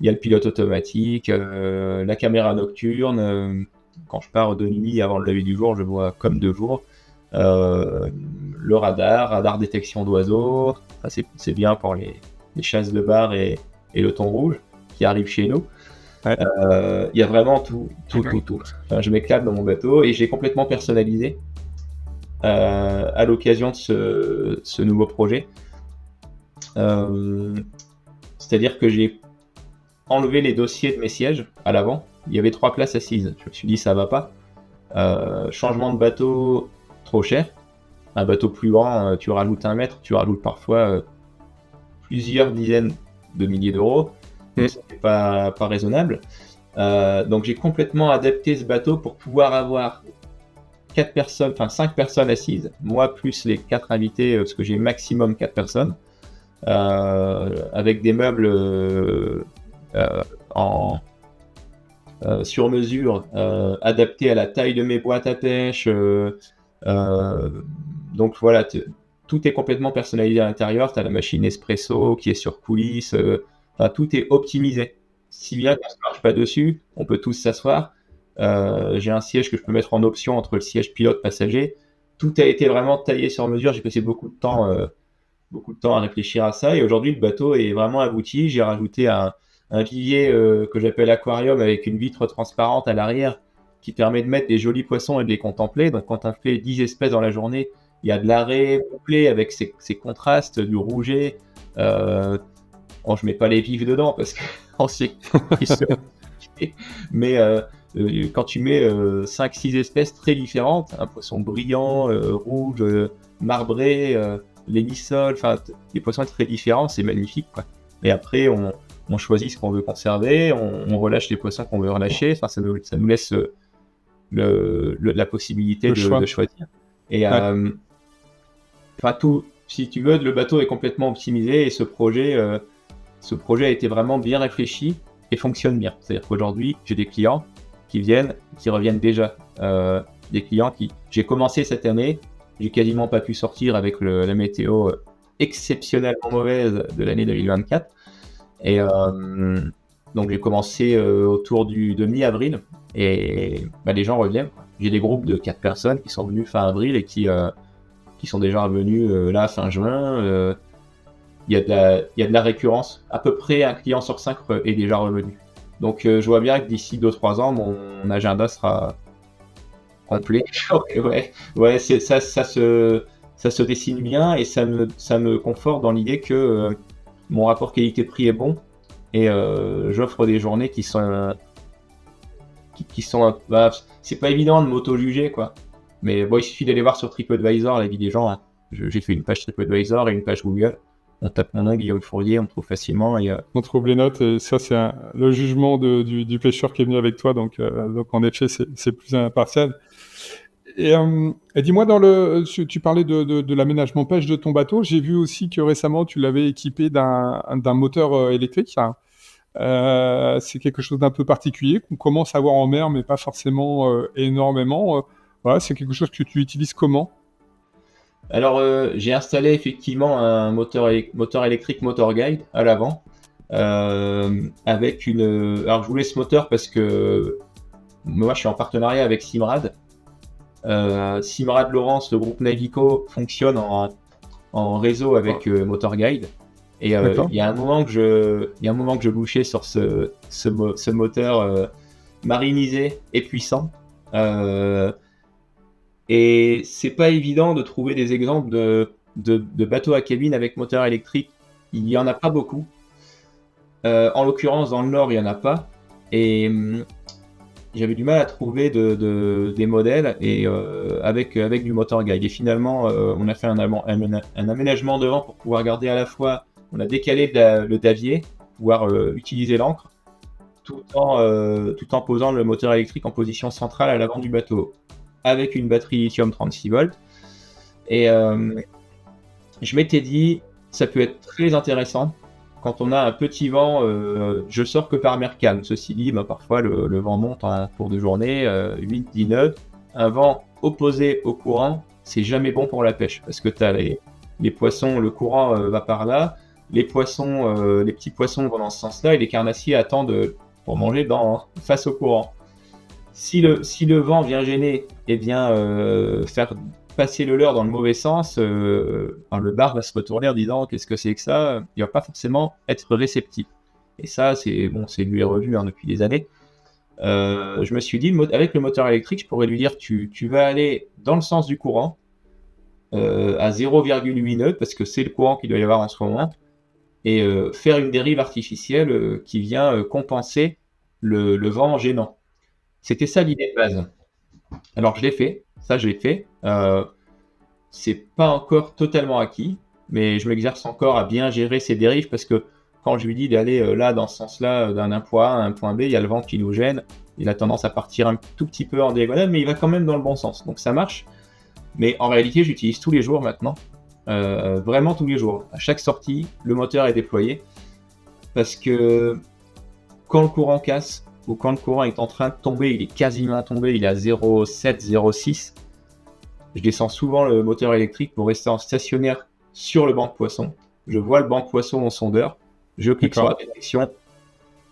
il y a le pilote automatique, la caméra nocturne. Quand je pars de nuit avant le lever du jour, je vois comme de jour. Le radar détection d'oiseaux. C'est bien pour les chasses de bar et le thon rouge qui arrivent chez nous. Ouais. Il y a vraiment tout. Enfin, je m'éclate dans mon bateau et j'ai complètement personnalisé à l'occasion de ce nouveau projet. C'est-à-dire que j'ai enlevé les dossiers de mes sièges à l'avant. Il y avait 3 places assises. Je me suis dit ça va pas. Changement de bateau trop cher. Un bateau plus grand, tu rajoutes 1 mètre, tu rajoutes parfois plusieurs dizaines de milliers d'euros. C'est pas raisonnable. Donc j'ai complètement adapté ce bateau pour pouvoir avoir 5 personnes assises, moi plus les 4 invités, parce que j'ai maximum 4 personnes, avec des meubles sur mesure, adaptés à la taille de mes boîtes à pêche. Donc voilà, tout est complètement personnalisé à l'intérieur. Tu as la machine espresso qui est sur coulisses. Tout est optimisé. Si bien qu'on ne se marche pas dessus, on peut tous s'asseoir. J'ai un siège que je peux mettre en option entre le siège pilote-passager. Tout a été vraiment taillé sur mesure. J'ai passé beaucoup de temps à réfléchir à ça. Et aujourd'hui, le bateau est vraiment abouti. J'ai rajouté un vivier que j'appelle aquarium avec une vitre transparente à l'arrière qui permet de mettre des jolis poissons et de les contempler. Donc quand on fait 10 espèces dans la journée, il y a de l'arrêt complet avec ces contrastes, du rouget. Bon, je mets pas les vifs dedans parce qu'on sait qu'ils sont mais quand tu mets 5-6 espèces très différentes, un poisson brillant, rouge, marbré, l'émissol, des poissons très différents, c'est magnifique, quoi. Et après, on choisit ce qu'on veut conserver, on relâche les poissons qu'on veut relâcher, ça nous laisse la possibilité de choisir. Et tout, si tu veux, le bateau est complètement optimisé et ce projet a été vraiment bien réfléchi et fonctionne bien. C'est-à-dire qu'aujourd'hui, j'ai des clients qui reviennent déjà. Des clients j'ai commencé cette année, j'ai quasiment pas pu sortir avec la météo exceptionnellement mauvaise de l'année 2024. Et donc j'ai commencé autour de mi-avril et les gens reviennent. J'ai des groupes de 4 personnes qui sont venus fin avril et qui sont déjà revenus là fin juin. Il y a de la récurrence. À peu près un client sur 5 est déjà revenu. Donc je vois bien que d'ici 2-3 ans, mon agenda sera complet. Ouais, ça se dessine bien et ça me conforte dans l'idée que mon rapport qualité-prix est bon et j'offre des journées qui sont c'est pas évident de m'auto-juger, quoi. Mais bon, il suffit d'aller voir sur TripAdvisor l'avis des gens, hein. J'ai fait une page TripAdvisor et une page Google. On tape mon nom, Guillaume Fourier, on me trouve facilement. Et, On trouve les notes, et ça, c'est le jugement du pêcheur qui est venu avec toi, donc en effet, c'est plus impartial. Et dis-moi, tu parlais de l'aménagement pêche de ton bateau. J'ai vu aussi que récemment, tu l'avais équipé d'un moteur électrique. C'est quelque chose d'un peu particulier qu'on commence à voir en mer, mais pas forcément énormément. Voilà, c'est quelque chose que tu utilises comment? Alors, j'ai installé effectivement un moteur électrique Motor Guide à l'avant, avec une. Alors, je voulais ce moteur parce que moi, je suis en partenariat avec Simrad. Simrad Lawrence, le groupe Navico, fonctionne en réseau avec Motor Guide. Et il y a un moment que je bouchais sur ce moteur marinisé et puissant. Et c'est pas évident de trouver des exemples de bateaux à cabine avec moteur électrique. Il y en a pas beaucoup. En l'occurrence, dans le Nord, il y en a pas. Et j'avais du mal à trouver des modèles et avec du motor guide. Et finalement, on a fait un aménagement devant pour pouvoir garder à la fois. On a décalé le davier, pouvoir utiliser l'ancre, tout en posant le moteur électrique en position centrale à l'avant du bateau, avec une batterie lithium 36 volts. Et je m'étais dit, ça peut être très intéressant quand on a un petit vent. Je sors que par mer calme. Ceci dit, parfois le vent monte en cours de journée, 8-10 nœuds. Un vent opposé au courant, c'est jamais bon pour la pêche, parce que tu as les poissons, le courant va par là, les petits poissons vont dans ce sens-là, et les carnassiers attendent pour manger face au courant. Si le vent vient gêner et vient faire passer le leurre dans le mauvais sens, le bar va se retourner en disant qu'est-ce que c'est que ça, il va pas forcément être réceptif. Et ça, c'est lui et revu depuis des années. Je me suis dit, avec le moteur électrique, je pourrais lui dire tu vas aller dans le sens du courant à 0,8 nœuds, parce que c'est le courant qu'il doit y avoir en ce moment, et faire une dérive artificielle qui vient compenser le vent gênant. C'était ça l'idée de base. Alors je l'ai fait, c'est pas encore totalement acquis, mais je m'exerce encore à bien gérer ces dérives, parce que quand je lui dis d'aller là, dans ce sens-là, d'un point A à un point B, il y a le vent qui nous gêne, il a tendance à partir un tout petit peu en diagonale, mais il va quand même dans le bon sens, donc ça marche. Mais en réalité, j'utilise tous les jours maintenant, vraiment tous les jours. À chaque sortie, le moteur est déployé, parce que quand le courant casse, ou quand le courant est en train de tomber, il est quasiment tombé, il est à 0,7, 0,6, je descends souvent le moteur électrique pour rester en stationnaire sur le banc de poisson. Je vois le banc de poisson en sondeur, je clique sur la détection,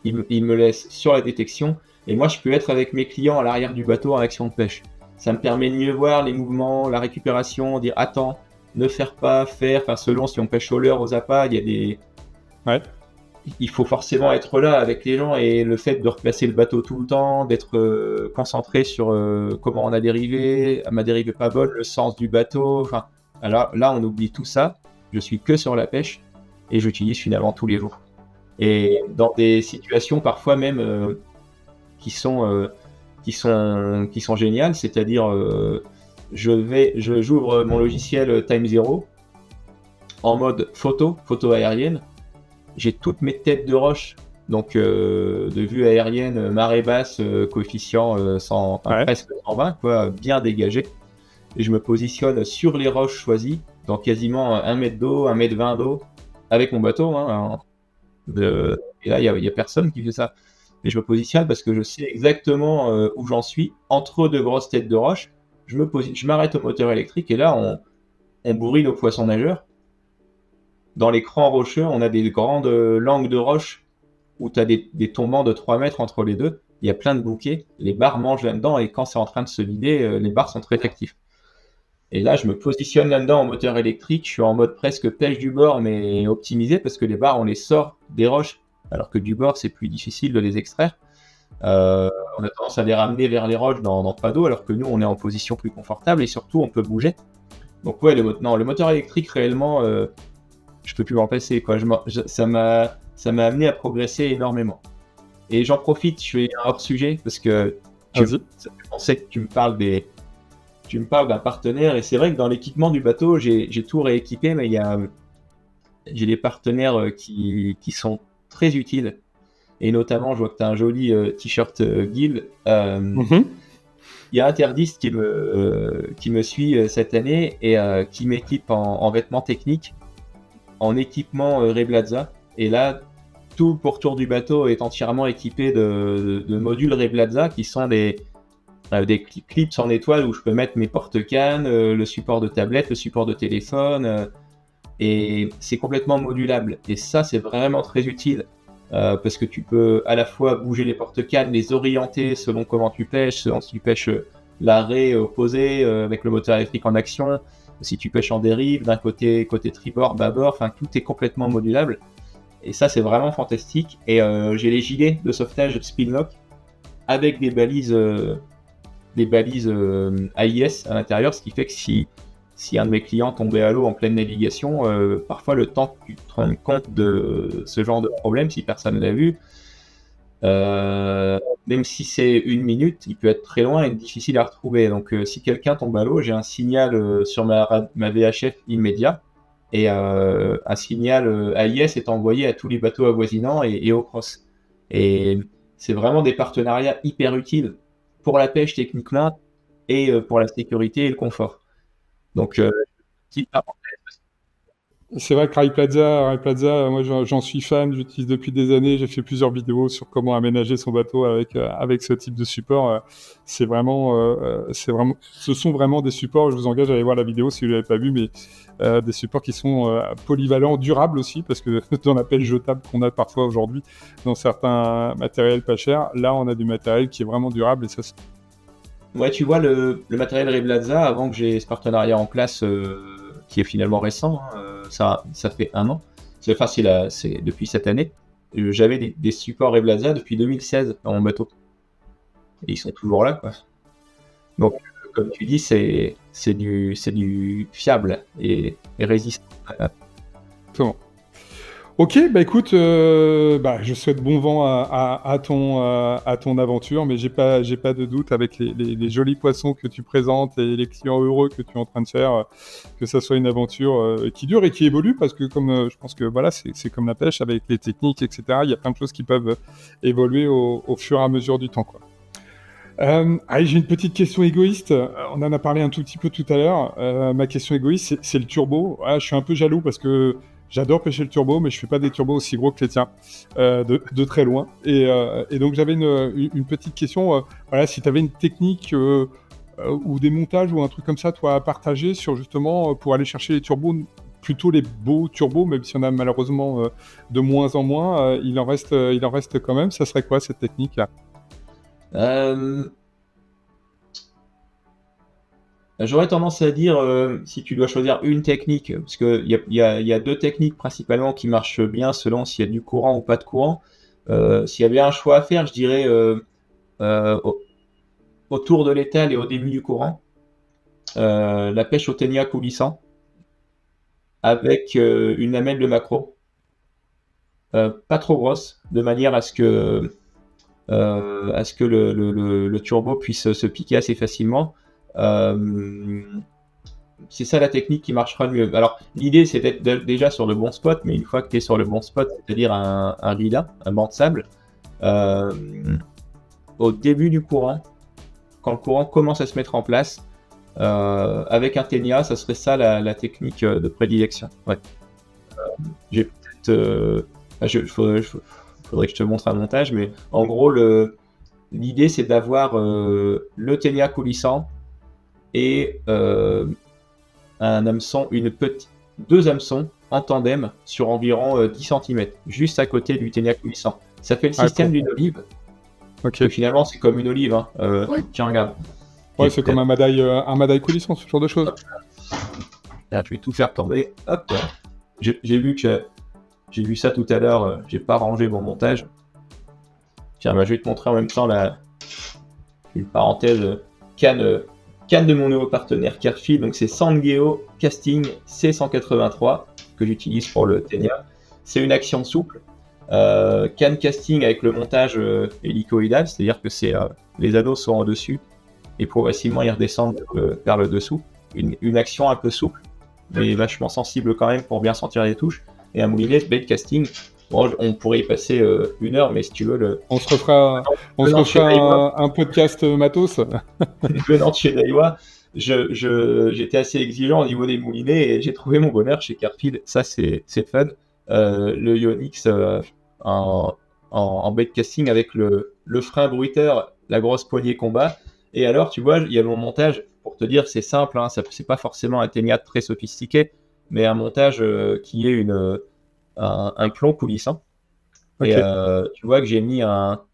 il me laisse sur la détection, et moi je peux être avec mes clients à l'arrière du bateau en action de pêche. Ça me permet de mieux voir les mouvements, la récupération, dire attends, ne faire pas, faire, enfin selon si on pêche au leurre, aux appâts, il y a des... Ouais. Il faut forcément être là avec les gens, et le fait de replacer le bateau tout le temps, d'être concentré sur comment on a dérivé, ma dérive pas bonne, le sens du bateau, enfin, alors là on oublie tout ça, je suis que sur la pêche et j'utilise finalement tous les jours. Et dans des situations parfois même qui sont géniales, c'est-à-dire j'ouvre mon logiciel Time Zero en mode photo aérienne. J'ai toutes mes têtes de roche, donc de vue aérienne, marée basse, coefficient presque 120, quoi, bien dégagé. Et je me positionne sur les roches choisies, dans quasiment 1 mètre d'eau, 1 mètre 20 d'eau, avec mon bateau. Et là, il n'y a personne qui fait ça. Mais je me positionne parce que je sais exactement où j'en suis, entre deux grosses têtes de roche. Je m'arrête au moteur électrique, et là, on bourrine aux poissons nageurs. Dans les crans rocheux, on a des grandes langues de roche où tu as des tombants de 3 mètres entre les deux. Il y a plein de bouquets, les bars mangent là-dedans, et quand c'est en train de se vider, les bars sont très actifs. Et là, je me positionne là-dedans en moteur électrique, je suis en mode presque pêche du bord, mais optimisé, parce que les bars, on les sort des roches alors que du bord, c'est plus difficile de les extraire. On a tendance à les ramener vers les roches dans pas d'eau, alors que nous, on est en position plus confortable et surtout, on peut bouger. Donc ouais, le moteur électrique, réellement, je peux plus m'en passer, quoi. Ça m'a amené à progresser énormément. Et j'en profite, je fais un hors-sujet, parce que ça me fait penser que tu me parles d'un partenaire, et c'est vrai que dans l'équipement du bateau, j'ai tout rééquipé, mais j'ai des partenaires qui sont très utiles. Et notamment, je vois que tu as un joli t-shirt Guild. Il y a Interdist qui me suit cette année et qui m'équipe en vêtements techniques, en équipement Reblaza. Et là, tout le pourtour du bateau est entièrement équipé de modules Reblaza qui sont des clips en étoile où je peux mettre mes porte-cannes, le support de tablette, le support de téléphone. Et c'est complètement modulable. Et ça, c'est vraiment très utile. Parce que tu peux à la fois bouger les porte-cannes, les orienter selon comment tu pêches, selon si tu pêches l'arrêt opposé avec le moteur électrique en action, si tu pêches en dérive, d'un côté tribord, bâbord, enfin tout est complètement modulable. Et ça, c'est vraiment fantastique. Et j'ai les gilets de sauvetage Spinlock avec des balises AIS à l'intérieur, ce qui fait que si un de mes clients tombait à l'eau en pleine navigation, parfois le temps que tu te rendes compte de ce genre de problème, si personne ne l'a vu, même si c'est 1 minute, il peut être très loin et difficile à retrouver. Donc si quelqu'un tombe à l'eau, j'ai un signal sur ma VHF immédiat, et un signal AIS est envoyé à tous les bateaux avoisinants et au cross. Et c'est vraiment des partenariats hyper utiles pour la pêche techniquement et pour la sécurité et le confort. Donc, C'est vrai que Rai Plaza, moi j'en suis fan, j'utilise depuis des années, j'ai fait plusieurs vidéos sur comment aménager son bateau avec ce type de support. Ce sont vraiment des supports, je vous engage à aller voir la vidéo si vous ne l'avez pas vu, mais des supports qui sont polyvalents, durables aussi, parce que dans la pêche jetable qu'on a parfois aujourd'hui, dans certains matériels pas chers, là on a du matériel qui est vraiment durable, et ça c'est... Ouais, tu vois, le matériel Reblaza, avant que j'ai ce partenariat en place, qui est finalement récent, ça fait 1 an, c'est depuis cette année, j'avais des supports Reblaza depuis 2016 dans mon bateau. Et ils sont toujours là, quoi. Donc, comme tu dis, c'est du fiable et résistant. Exactement. Ok, bah écoute, je souhaite bon vent à ton aventure, mais j'ai pas de doute avec les jolis poissons que tu présentes et les clients heureux que tu es en train de faire, que ça soit une aventure qui dure et qui évolue, parce que comme je pense que voilà, c'est comme la pêche avec les techniques, etc. Il y a plein de choses qui peuvent évoluer au fur et à mesure du temps, quoi. Allez, j'ai une petite question égoïste. On en a parlé un tout petit peu tout à l'heure. Ma question égoïste, c'est le turbo. Ah, je suis un peu jaloux parce que j'adore pêcher le turbo, mais je fais pas des turbos aussi gros que les tiens, de très loin. Et donc j'avais une petite question. Voilà, si tu avais une technique ou des montages ou un truc comme ça, toi, à partager sur justement pour aller chercher les turbos, plutôt les beaux turbos, même si on a malheureusement de moins en moins, il en reste quand même. Ça serait quoi cette technique-là ? J'aurais tendance à dire, si tu dois choisir une technique, parce qu'il y a 2 techniques principalement qui marchent bien selon s'il y a du courant ou pas de courant. S'il y avait un choix à faire, je dirais autour de l'étale et au début du courant, la pêche au ténia coulissant avec une lamelle de maquereau, pas trop grosse, de manière à ce que le turbo puisse se piquer assez facilement. C'est ça la technique qui marchera le mieux. Alors, l'idée, c'est d'être déjà sur le bon spot, mais une fois que tu es sur le bon spot, c'est-à-dire un lilas, un banc de sable, au début du courant, quand le courant commence à se mettre en place, avec un ténia, ça serait ça la technique de prédilection. Ouais. J'ai peut-être... faudrait que je te montre un montage, mais en gros, l'idée, c'est d'avoir le ténia coulissant et un hameçon, 2 hameçons en tandem sur environ 10 cm, juste à côté du ténia coulissant. Ça fait le système d'une olive. Ok. Finalement, c'est comme une olive. Hein. Tiens, regarde. Ouais, c'est comme un madaille coulissant, ce genre de choses. Là, je vais tout faire tomber. Hop. J'ai vu que J'ai vu ça tout à l'heure, j'ai pas rangé mon montage. Tiens, je vais te montrer en même temps une parenthèse canne de mon nouveau partenaire Carfield. Donc c'est Sangeo Casting C183 que j'utilise pour le Ténia. C'est une action souple. Canne casting avec le montage hélicoïdal, c'est-à-dire que les anneaux sont en dessus et progressivement ils redescendent vers le dessous. Une action un peu souple, mais vachement sensible quand même pour bien sentir les touches. Et un moulinet blade casting, bon, on pourrait y passer 1 heure, mais si tu veux... On se refera un podcast matos. Venant de chez Daiwa, j'étais assez exigeant au niveau des moulinets et j'ai trouvé mon bonheur chez Carfield. Ça, c'est fun. Le Ionix en blade casting avec le frein bruiteur, la grosse poignée combat. Et alors, tu vois, il y a mon montage, pour te dire, c'est simple, hein, c'est pas forcément un Ténia très sophistiqué, mais un montage qui est un plomb coulissant. Okay. Et tu vois que j'ai mis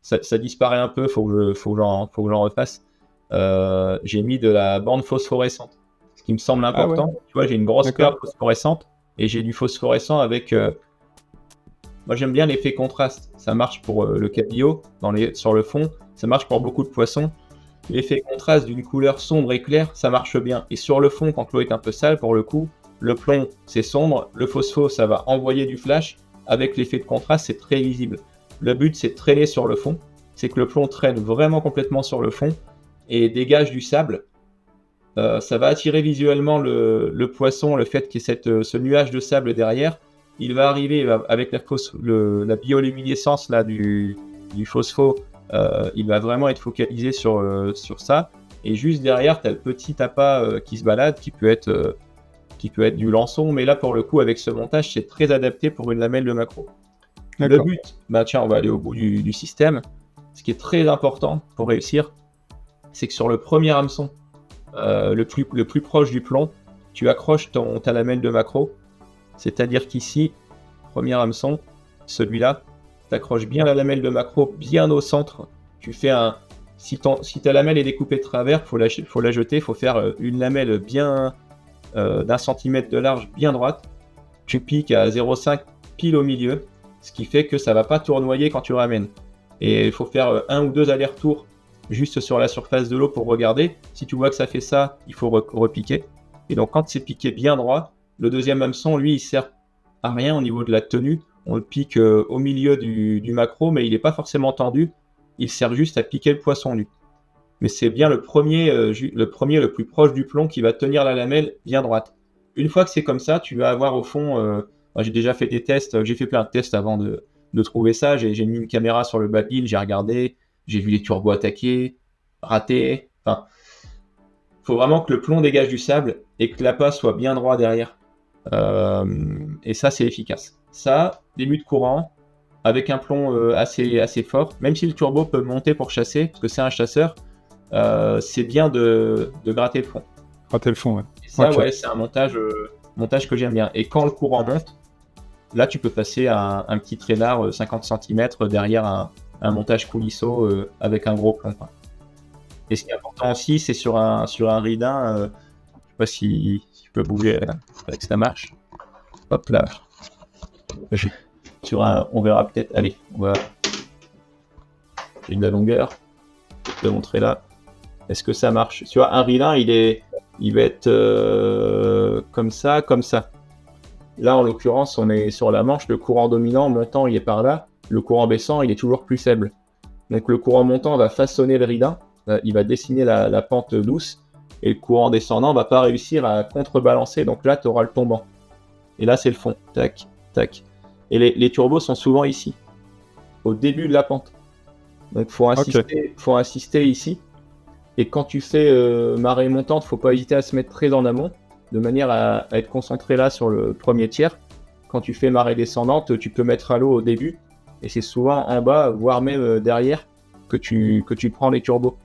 ça disparaît un peu, faut que j'en refasse. J'ai mis de la bande phosphorescente, ce qui me semble important. Tu vois, j'ai une grosse corde phosphorescente et j'ai du phosphorescent avec... Moi, j'aime bien l'effet contraste. Ça marche pour le cabillaud sur le fond. Ça marche pour beaucoup de poissons. L'effet contraste d'une couleur sombre et claire, ça marche bien. Et sur le fond, quand l'eau est un peu sale, pour le coup, le plomb, c'est sombre. Le phospho, ça va envoyer du flash. Avec l'effet de contraste, c'est très visible. Le but, c'est de traîner sur le fond. C'est que le plomb traîne vraiment complètement sur le fond et dégage du sable. Ça va attirer visuellement le poisson, le fait qu'il y ait ce nuage de sable derrière. Il va arriver avec la bioluminescence là, du phospho. Il va vraiment être focalisé sur ça. Et juste derrière, tu as le petit appât qui se balade, qui peut être du lançon. Mais là, pour le coup, avec ce montage, c'est très adapté pour une lamelle de maquereau. Le but, tiens, on va aller au bout du système. Ce qui est très important pour réussir, c'est que sur le premier hameçon, le plus proche du plomb, tu accroches ta lamelle de maquereau. C'est-à-dire qu'ici, premier hameçon, celui-là, tu accroches bien la lamelle de maquereau bien au centre. Tu fais si ta lamelle est découpée de travers, faut la jeter, il faut faire une lamelle bien d'1 centimètre de large, bien droite. Tu piques à 0,5 pile au milieu, ce qui fait que ça va pas tournoyer quand tu ramènes. Et il faut faire 1 ou 2 allers-retours juste sur la surface de l'eau pour regarder. Si tu vois que ça fait ça, il faut repiquer. Et donc quand c'est piqué bien droit, le deuxième hameçon, lui, il sert à rien au niveau de la tenue. On le pique au milieu du maquereau, mais il n'est pas forcément tendu. Il sert juste à piquer le poisson, lui. Mais c'est bien le premier le plus proche du plomb qui va tenir la lamelle bien droite. Une fois que c'est comme ça, tu vas avoir au fond... j'ai déjà fait des tests, j'ai fait plein de tests avant de trouver ça. J'ai mis une caméra sur le bas de l'île, j'ai regardé, j'ai vu les turbos attaquer, rater. Enfin, faut vraiment que le plomb dégage du sable et que l'appât soit bien droit derrière. Et ça, c'est efficace. Ça, début de courant, avec un plomb assez fort, même si le turbo peut monter pour chasser, parce que c'est un chasseur, c'est bien de gratter le fond. Gratter le fond, ouais. Et ça, okay. Ouais, c'est un montage que j'aime bien. Et quand le courant monte, là, tu peux passer un petit traînard 50 cm derrière un montage coulisseau avec un gros plomb. Et ce qui est important aussi, c'est sur un ridin, je sais pas si je peux bouger avec que ça marche. Hop là. On verra peut-être. Allez, j'ai de la longueur. Je vais te montrer là. Est-ce que ça marche? Tu vois, un ridin, il va être comme ça. Là, en l'occurrence, on est sur la manche. Le courant dominant montant, il est par là. Le courant baissant, il est toujours plus faible. Donc, le courant montant va façonner le ridin. Il va dessiner la pente douce. Et le courant descendant va pas réussir à contrebalancer. Donc là, tu auras le tombant. Et là, c'est le fond. Tac, tac. Et les turbos sont souvent ici, au début de la pente. Donc, faut insister ici. Et quand tu fais marée montante, faut pas hésiter à se mettre très en amont, de manière à être concentré là sur le premier tiers. Quand tu fais marée descendante, tu peux mettre à l'eau au début. Et c'est souvent en bas, voire même derrière, que tu prends les turbos.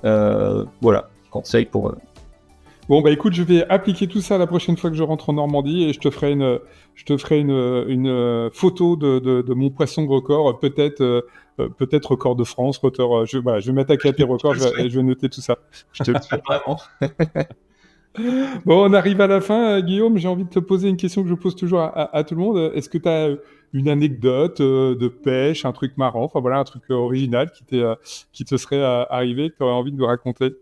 Voilà, conseil pour... Bon, bah écoute, je vais appliquer tout ça la prochaine fois que je rentre en Normandie et je te ferai une photo de mon poisson record, peut-être record de France, je vais m'attaquer à tes records, je vais noter tout ça. Je te le souhaite vraiment. Bon, on arrive à la fin, Guillaume. J'ai envie de te poser une question que je pose toujours à tout le monde. Est-ce que tu as une anecdote de pêche, un truc marrant, enfin voilà, un truc original qui te serait arrivé, que tu aurais envie de nous raconter?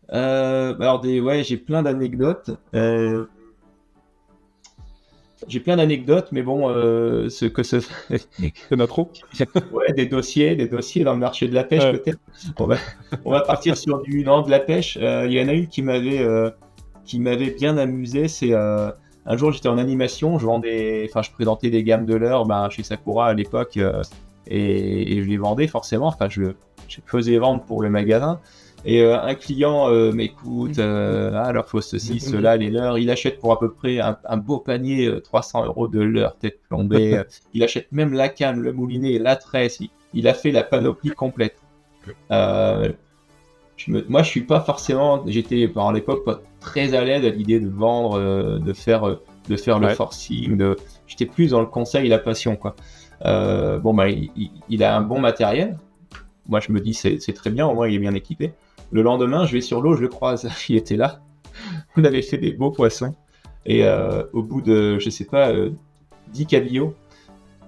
Alors ouais, j'ai plein d'anecdotes. J'ai plein d'anecdotes, mais bon, Il y en a trop? ouais, des dossiers dans le marché de la pêche Ouais. peut-être. On va partir sur du non de la pêche. Il y en a une qui m'avait bien amusé. C'est un jour j'étais en animation, je présentais des gammes de leurre chez Sakura à l'époque et je les vendais forcément. Je faisais vendre pour le magasin. Et un client m'écoute, alors faut ceci, cela, les leurres. Il achète pour à peu près un beau panier, 300 € de leurres tête plombée. Il achète même la canne, le moulinet, la tresse. Il a fait la panoplie complète. Euh, moi, je suis pas forcément. J'étais à l'époque pas très à l'aise à l'idée de vendre, de faire le Ouais. forcing. J'étais plus dans le conseil, la passion, quoi. Il a un bon matériel. Moi, je me dis c'est très bien, au moins il est bien équipé. Le lendemain, je vais sur l'eau, je le croise, il était là. On avait fait des beaux poissons. Et au bout de, je sais pas, 10 cabillots,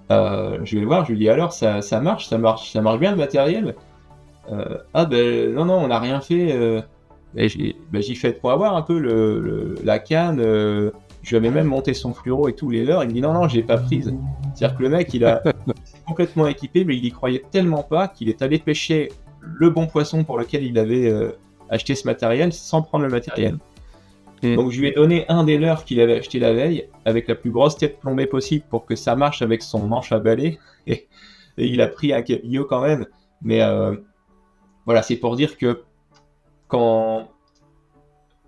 je vais le voir, je lui dis alors, ça marche bien le matériel. Ah ben non, on n'a rien fait. Et j'y fais pour avoir un peu la canne. Je lui avais même monté son fluoro et tout les leurres. Il me dit non, j'ai pas prise. C'est-à-dire que le mec, il a complètement équipé, mais il y croyait tellement pas qu'il est allé pêcher le bon poisson pour lequel il avait acheté ce matériel sans prendre le matériel. Donc je lui ai donné un des leurres qu'il avait acheté la veille avec la plus grosse tête plombée possible pour que ça marche avec son manche à balai. Et il a pris un cabillaud quand même. Mais voilà, c'est pour dire que quand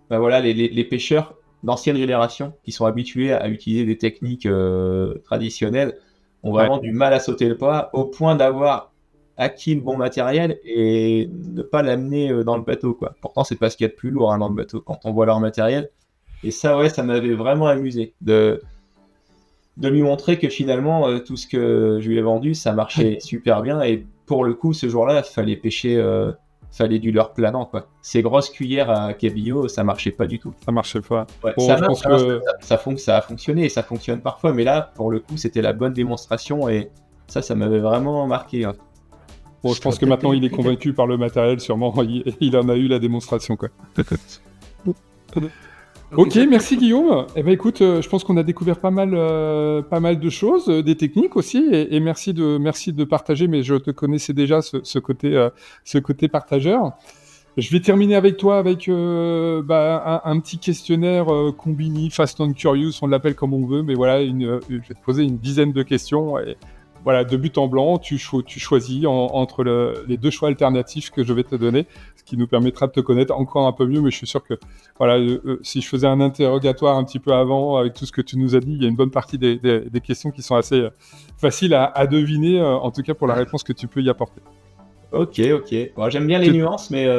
voilà, les pêcheurs d'ancienne génération qui sont habitués à utiliser des techniques traditionnelles ont Ouais. vraiment du mal à sauter le pas au point d'avoir acquis le bon matériel et ne pas l'amener dans le bateau, quoi. Pourtant, c'est pas ce qu'il y a de plus lourd dans le bateau quand on voit leur matériel. Et ça, ouais, ça m'avait vraiment amusé de lui montrer que finalement, tout ce que je lui ai vendu, ça marchait super bien. Et pour le coup, ce jour-là, fallait du leurre planant, quoi. Ces grosses cuillères à cabillaud, ça marchait pas du tout. Ça marchait pas. Ouais, Bon, je pense que ça a fonctionné et ça fonctionne parfois, mais là, pour le coup, c'était la bonne démonstration et ça m'avait vraiment marqué, hein. Bon, je pense que maintenant il est convaincu par le matériel, sûrement. Il en a eu la démonstration, quoi. Ok, merci Guillaume. Eh ben écoute, je pense qu'on a découvert pas mal de choses, des techniques aussi, et merci de partager. Mais je te connaissais déjà ce côté partageur. Je vais terminer avec toi avec un petit questionnaire Combini, Fast and Curious, on l'appelle comme on veut, mais voilà, je vais te poser une dizaine de questions. Et voilà, de but en blanc, tu choisis entre les deux choix alternatifs que je vais te donner, ce qui nous permettra de te connaître encore un peu mieux. Mais je suis sûr que voilà, si je faisais un interrogatoire un petit peu avant, avec tout ce que tu nous as dit, il y a une bonne partie des questions qui sont assez faciles à deviner, en tout cas pour la réponse que tu peux y apporter. Ok. Bon, j'aime bien les nuances, mais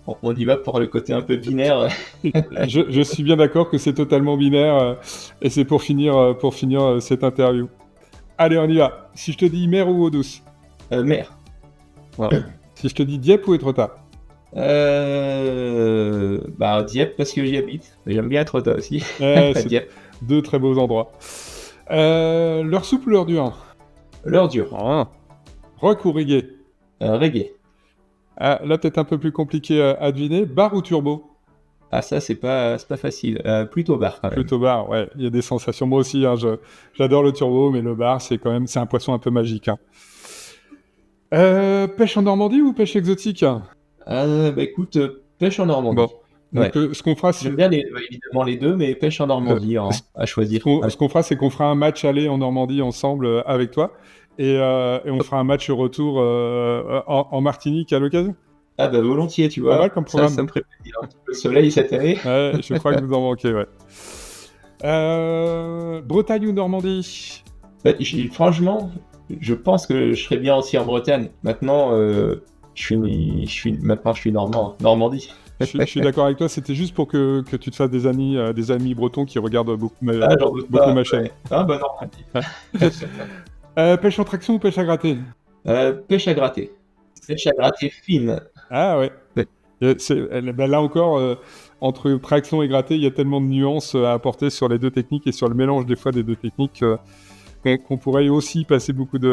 on y va pour le côté un peu binaire. Je suis bien d'accord que c'est totalement binaire, et c'est pour finir cette interview. Allez, on y va. Si je te dis mer ou eau douce? Mer. Voilà. Si je te dis Dieppe ou Étretat? Dieppe parce que j'y habite. Mais j'aime bien Etretat aussi. C'est Dieppe. deux très beaux endroits. L'heure souple ou l'heure dure? L'heure dure. Rock ou reggae? Reggae. Là, peut-être un peu plus compliqué à deviner. Bar ou turbo? Ah, ça, c'est pas facile. Plutôt bar, quand même. Plutôt bar, ouais. Il y a des sensations. Moi aussi, hein, j'adore le turbo, mais le bar, c'est un poisson un peu magique, hein. Pêche en Normandie ou pêche exotique? Écoute, pêche en Normandie. Bon. Ouais. Donc, ce qu'on fera, c'est... J'aime bien évidemment les deux, mais pêche en Normandie à choisir. Ce qu'on fera, c'est qu'on fera un match aller en Normandie ensemble avec toi. Et on fera un match retour en Martinique à l'occasion. Ah bah volontiers, tu vois. Pas mal comme programme. Ça me ferait plaisir. Un petit peu le soleil cette année. Ouais, je crois que vous en manquez, ouais. Bretagne ou Normandie? Franchement, je pense que je serais bien aussi en Bretagne. Maintenant, je suis normand. Normandie. Je suis d'accord avec toi, c'était juste pour que tu te fasses des amis bretons qui regardent beaucoup ma chaîne. Ouais. Ah bah Normandie. Pêche en traction ou pêche à gratter? Pêche à gratter. Pêche à gratter fine. Ah ouais. Là encore, entre traction et gratter, il y a tellement de nuances à apporter sur les deux techniques et sur le mélange des fois des deux techniques qu'on pourrait aussi passer beaucoup de